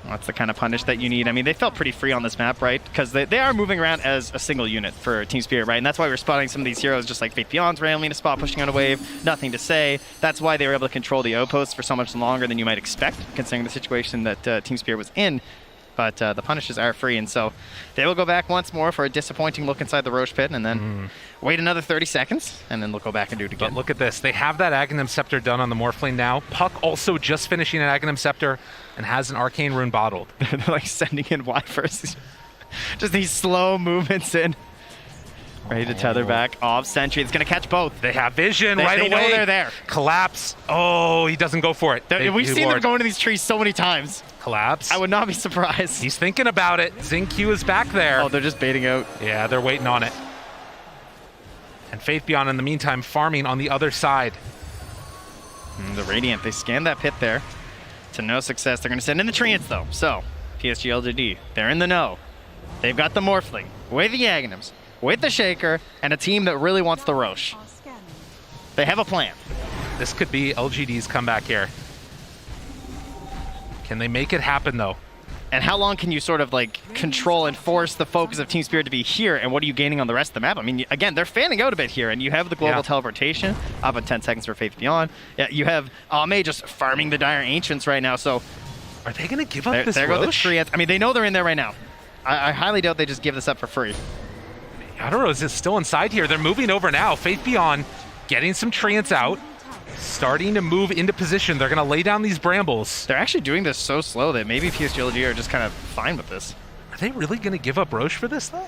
That's the kind of punish that you need. I mean, they felt pretty free on this map, right? Because they are moving around as a single unit for Team Spirit, right? And that's why we're spotting some of these heroes just like Faith Beyond's randomly in a spot pushing on a wave, Nothing to Say. That's why they were able to control the outposts for so much longer than you might expect, considering the situation that Team Spirit was in. But the punishes are free, and so they will go back once more for a disappointing look inside the Roche pit, and then wait another 30 seconds, and then they'll go back and do it again. But look at this. They have that Aghanim Scepter done on the Morphling now. Puck also just finishing an Aghanim Scepter and has an Arcane Rune bottled. They're like sending in Y-first. Just these slow movements in. Ready to tether back off Sentry. It's going to catch both. They have vision right away. They know they're there. Collapse. Oh, he doesn't go for it. We've seen them go into these trees so many times. Collapse. I would not be surprised. He's thinking about it. Xingqiu is back there. Oh, they're just baiting out. Yeah, they're waiting on it. And Faith Beyond, in the meantime, farming on the other side. The Radiant, they scanned that pit there to no success. They're going to send in the Treants, though. So, PSG.LGD, they're in the know. They've got the Morphling with the Aghanims, with the Shaker, and a team that really wants the Roche. They have a plan. This could be LGD's comeback here. Can they make it happen, though? And how long can you sort of like control and force the focus of Team Spirit to be here, and what are you gaining on the rest of the map? I mean, again, they're fanning out a bit here, and you have the global teleportation up in 10 seconds for Faith Beyond. Yeah, you have Ame just farming the Dire Ancients right now, so... Are they going to give up this There go the Roche? Treants. I mean, they know they're in there right now. I highly doubt they just give this up for free. I don't know, is it still inside here? They're moving over now. Faith Beyond getting some Treants out. Starting to move into position. They're going to lay down these brambles. They're actually doing this so slow that maybe PSG.LGD are just kind of fine with this. Are they really going to give up Roche for this, though?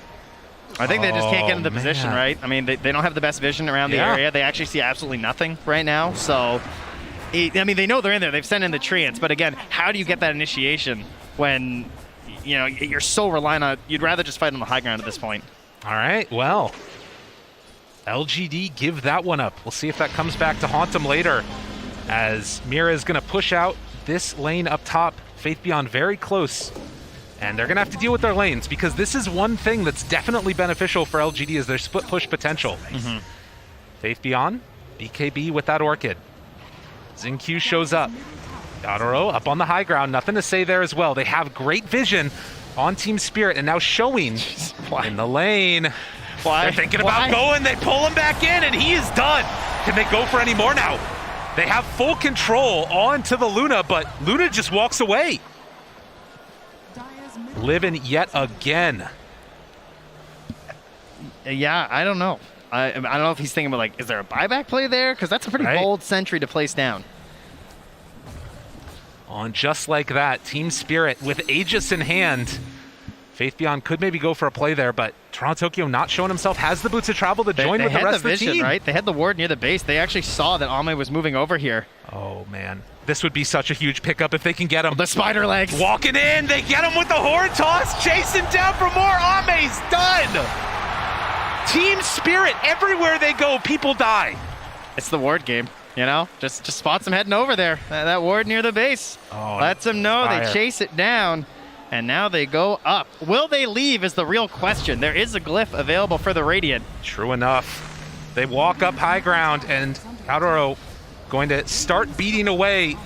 I think they just can't get into the position, right? I mean, they don't have the best vision around the area. They actually see absolutely nothing right now. So, I mean, they know they're in there. They've sent in the treants. But again, how do you get that initiation when, you know, you're so reliant on, you'd rather just fight on the high ground at this point. All right, well, LGD give that one up. We'll see if that comes back to haunt them later, as Mira is going to push out this lane up top. Faith Beyond very close. And they're going to have to deal with their lanes, because this is one thing that's definitely beneficial for LGD is their split push potential. Faith Beyond, BKB with that Orchid. Xingqiu shows up. Yadoro up on the high ground. Nothing to say there as well. They have great vision on Team Spirit, and now showing in the lane. They're thinking about going. They pull him back in, and he is done. Can they go for any more now? They have full control onto the Luna, but Luna just walks away. Living yet again. Yeah, I don't know. I don't know if he's thinking about, like, is there a buyback play there? Because that's a pretty bold sentry to place down. On just like that, Team Spirit with Aegis in hand. Faith Beyond could maybe go for a play there, but Toronto Tokyo not showing himself, has the boots of travel to join with the rest of the team. Right? They had the ward near the base. They actually saw that Ame was moving over here. Oh, man. This would be such a huge pickup if they can get him. The spider legs. Walking in. They get him with the horn toss. Chasing down for more. Ame's done. Team Spirit, everywhere they go, people die. It's the ward game, you know? Just spots him heading over there. That ward near the base. Lets them know. Fire. They chase it down. And now they go up. Will they leave is the real question. There is a glyph available for the Radiant. True enough. They walk up high ground, and Yadoro going to start beating away,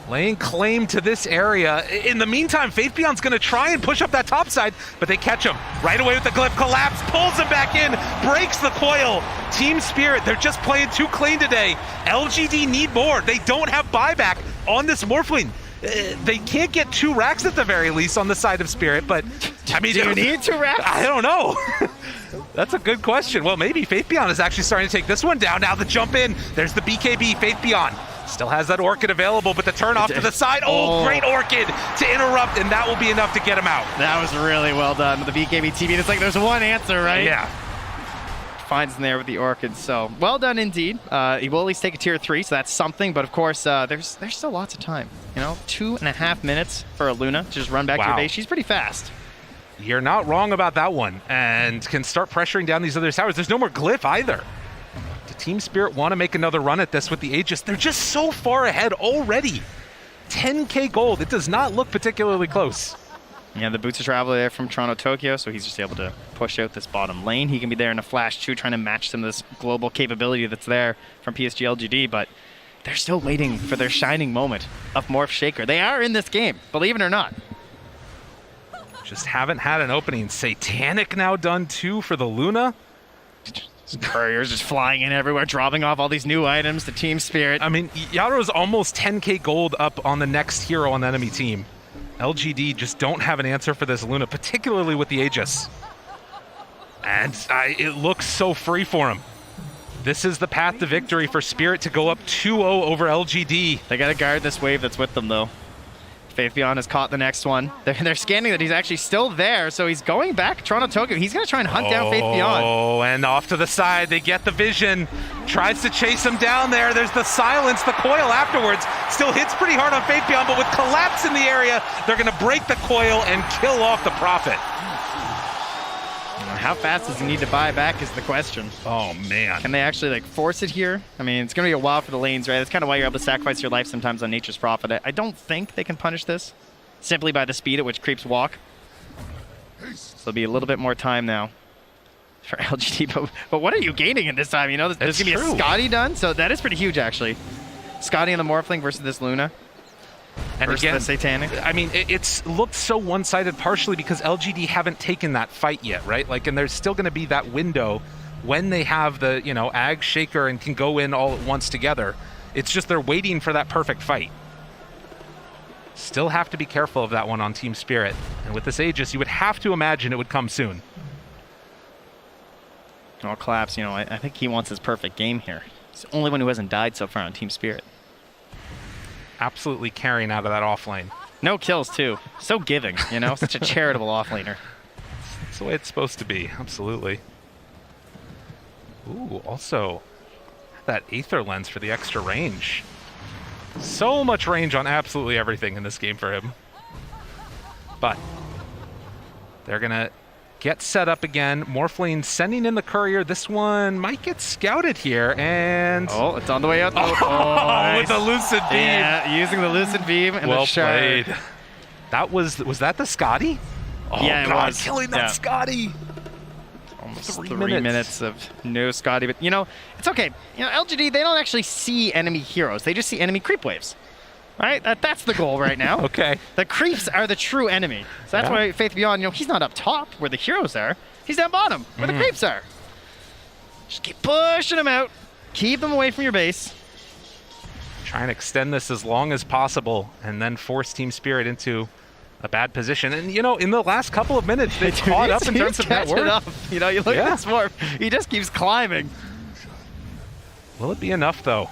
laying claim to this area. In the meantime, Faith Beyond's going to try and push up that top side, but they catch him right away with the glyph. Collapse, pulls him back in, breaks the coil. Team Spirit, they're just playing too clean today. LGD need more. They don't have buyback on this Morphling. They can't get 2 racks at the very least on the side of Spirit, but I mean, do you need 2 racks? I don't know. That's a good question. Well, maybe Faith Beyond is actually starting to take this one down. Now the jump in. There's the BKB. Faith Beyond still has that Orchid available, but the turn off to the side. Oh, great Orchid to interrupt, and that will be enough to get him out. That was really well done with the BKB TV. It's like there's one answer, right? Yeah. Finds in there with the Orchid, so well done indeed. He will at least take a tier 3, so that's something, but of course there's still lots of time. You know, 2.5 minutes for a Luna to just run back to your base. She's pretty fast. You're not wrong about that one, and can start pressuring down these other towers. There's no more glyph either. Do Team Spirit want to make another run at this with the Aegis? They're just so far ahead already. 10k gold. It does not look particularly close. Yeah, the boots of travel there from Toronto Tokyo, so he's just able to push out this bottom lane. He can be there in a flash too, trying to match some of this global capability that's there from PSG.LGD, but they're still waiting for their shining moment of Morph Shaker. They are in this game, believe it or not. Just haven't had an opening. Satanic now done too for the Luna. Couriers just flying in everywhere, dropping off all these new items to Team Spirit. I mean, Yadoro's almost 10k gold up on the next hero on the enemy team. LGD just don't have an answer for this Luna, particularly with the Aegis. And it looks so free for him. This is the path to victory for Spirit to go up 2-0 over LGD. They got to guard this wave that's with them, though. Faith Beyond has caught the next one. They're scanning that he's actually still there, so he's going back. Toronto Tokyo, he's going to try and hunt down Faith Beyond. Oh, and off to the side. They get the vision. Tries to chase him down there. There's the silence, the coil afterwards. Still hits pretty hard on Faith Beyond, but with collapse in the area, they're going to break the coil and kill off the Prophet. How fast does he need to buy back is the question. Oh, man. Can they actually like force it here? I mean, it's going to be a while for the lanes, right? That's kind of why you're able to sacrifice your life sometimes on Nature's Prophet. I don't think they can punish this simply by the speed at which creeps walk. So there'll be a little bit more time now for LGD. But what are you gaining in this time? You know, there's going to be a Scotty done, so that is pretty huge, actually. Scotty and the Morphling versus this Luna. And again, the Satanic. I mean, it's looked so one-sided partially because LGD haven't taken that fight yet, right? Like, and there's still going to be that window when they have the, you know, Ag Shaker and can go in all at once together. It's just they're waiting for that perfect fight. Still have to be careful of that one on Team Spirit. And with this Aegis, you would have to imagine it would come soon. Oh, Collapse, you know, I think he wants his perfect game here. He's the only one who hasn't died so far on Team Spirit. Absolutely carrying out of that offlane. No kills, too. So giving, you know? Such a charitable offlaner. That's the way it's supposed to be, absolutely. Ooh, also that Aether lens for the extra range. So much range on absolutely everything in this game for him. But they're gonna get set up again. Morphling sending in the courier. This one might get scouted here, and oh, it's on the way out. Nice. With the lucid beam. Yeah, using the lucid beam and well the shard. played. That was that the Scotty? Oh yeah, God, it was. killing that Scotty. Almost 3 minutes of no Scotty, but you know, it's okay. You know, LGD, they don't actually see enemy heroes. They just see enemy creep waves. Right? That's the goal right now. Okay. The creeps are the true enemy. So that's why Faith Beyond, you know, he's not up top where the heroes are. He's down bottom where the creeps are. Just keep pushing them out. Keep them away from your base. Try and extend this as long as possible and then force Team Spirit into a bad position. And, you know, in the last couple of minutes, they've caught up in terms of net worth. You know, you look at this Morph, he just keeps climbing. Will it be enough, though?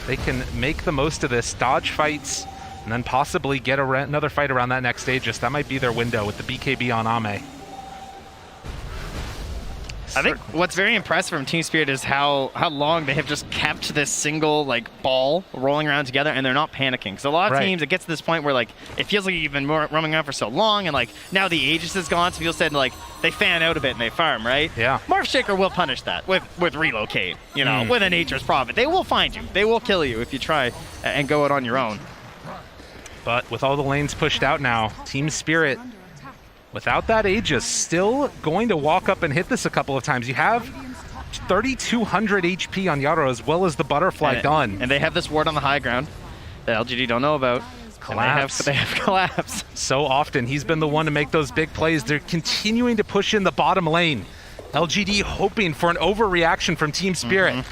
They can make the most of this, dodge fights, and then possibly get another fight around that next Aegis. That might be their window with the BKB on Ame. I think what's very impressive from Team Spirit is how long they have just kept this single like ball rolling around together, and they're not panicking. Because a lot of teams, it gets to this point where like it feels like you've been roaming around for so long, and like now the Aegis is gone, so people said like they fan out a bit and they farm, right? Yeah. Morph Shaker will punish that with relocate, you know, with a Nature's Prophet. They will find you. They will kill you if you try and go out on your own. But with all the lanes pushed out now, Team Spirit, without that Aegis, still going to walk up and hit this a couple of times. You have 3,200 HP on Yaro as well as the Butterfly done. And they have this ward on the high ground that LGD don't know about. Collapse. They have collapse. So often, he's been the one to make those big plays. They're continuing to push in the bottom lane. LGD hoping for an overreaction from Team Spirit.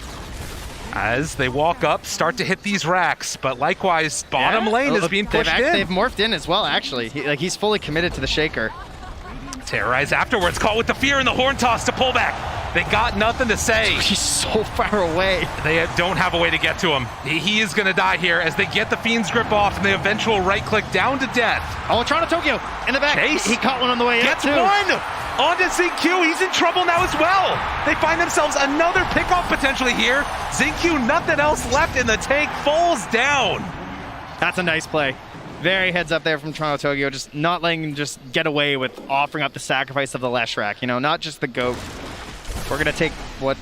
As they walk up, start to hit these racks, but likewise, bottom lane is being pushed in. They've morphed in as well, actually. He's fully committed to the Shaker. Terrorize afterwards, caught with the fear and the horn toss to pull back. They got nothing to say. He's so far away. They don't have a way to get to him. He is going to die here as they get the Fiend's grip off and the eventual right click down to death. Oh, Toronto Tokyo in the back. Chase. He caught one on the way Gets up, too. one! On to ZQ, he's in trouble now as well. They find themselves another pickoff potentially here. ZQ, nothing else left in the tank, falls down. That's a nice play. Very heads up there from Toronto Tokyo, just not letting him just get away with offering up the sacrifice of the Leshrac, you know, not just the goat. We're gonna take what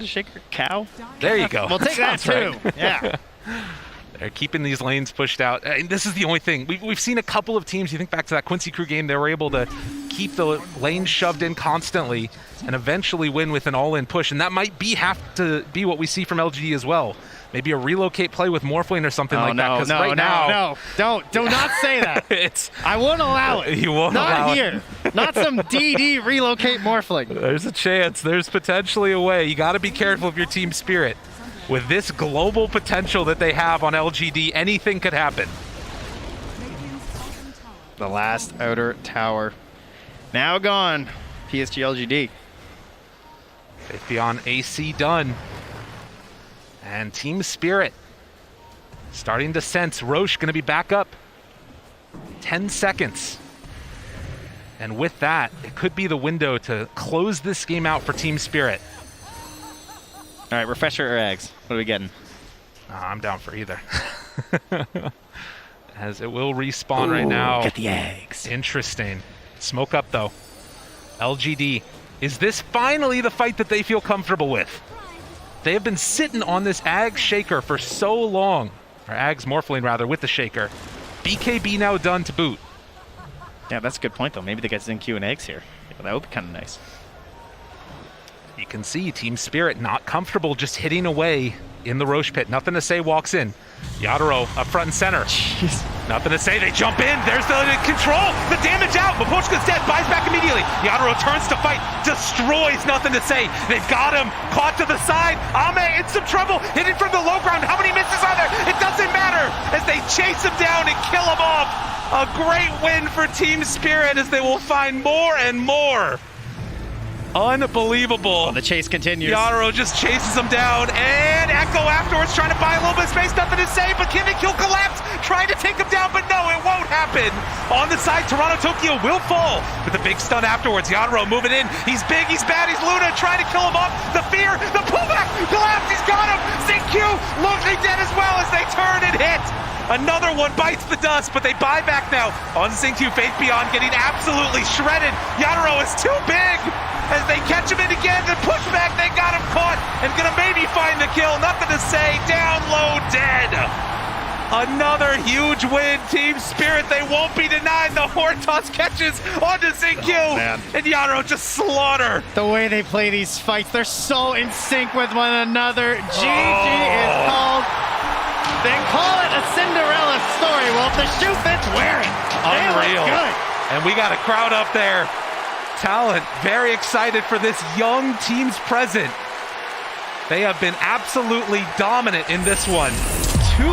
is Shaker? Cow? There you go. We'll take that too. Right. Yeah. They're keeping these lanes pushed out. And this is the only thing. We've seen a couple of teams, you think back to that Quincy Crew game, they were able to keep the lanes shoved in constantly and eventually win with an all-in push. And that might have to be what we see from LGD as well. Maybe a relocate play with Morphling or something like that. No. Do not say that. I won't allow it. You won't not allow here. Not some DD relocate Morphling. There's a chance. There's potentially a way. You got to be careful of your Team Spirit. With this global potential that they have on LGD, anything could happen. The last outer tower. Now gone. PSG.LGD. Faith Beyond AC done. And Team Spirit starting to sense Roche going to be back up. 10 seconds. And with that, it could be the window to close this game out for Team Spirit. All right, refresher or eggs? What are we getting? I'm down for either. As it will respawn right now. Get the eggs. Interesting. Smoke up, though. LGD. Is this finally the fight that they feel comfortable with? They have been sitting on this Ag Shaker for so long. Or Ag's Morphling, rather, with the Shaker. BKB now done to boot. Yeah, that's a good point, though. Maybe they get ZinQ and eggs here. Yeah, that would be kind of nice. You can see Team Spirit not comfortable just hitting away in the Roche pit. Nothing to say, walks in. Yadaro up front and center. Jeez. Nothing to say, they jump in. There's the control. The damage out. Mapochka's dead, buys back immediately. Yadaro turns to fight, destroys. Nothing to say. They've got him. Caught to the side. Ame in some trouble. Hitting from the low ground. How many misses are there? It doesn't matter as they chase him down and kill him off. A great win for Team Spirit as they will find more and more. Unbelievable. Oh, the chase continues. Yarrow just chases him down, and Echo afterwards trying to buy a little bit of space, nothing to say, but Kill collapse, trying to take him down, but no, it won't happen. On the side, Toronto Tokyo will fall, with a big stun afterwards. Yarrow moving in, he's big, he's bad, he's Luna, trying to kill him off. The fear, the pullback, collapse, he's got him. Zinq looking dead as well as they turn and hit. Another one bites the dust, but they buy back now. On Zinq, Faith Beyond getting absolutely shredded. Yarrow is too big. As they catch him in again, the pushback, they got him caught and gonna maybe find the kill. Nothing to say, down low, dead. Another huge win, Team Spirit, they won't be denied. The horn toss catches onto Zinq, and Yarrow just slaughter. The way they play these fights, they're so in sync with one another. GG is called. Then call it a Cinderella story. Well, if the shoe fits, wear it. Unreal. Good. And we got a crowd up there. Talent, very excited for this young team's present. They have been absolutely dominant in this one. 2-0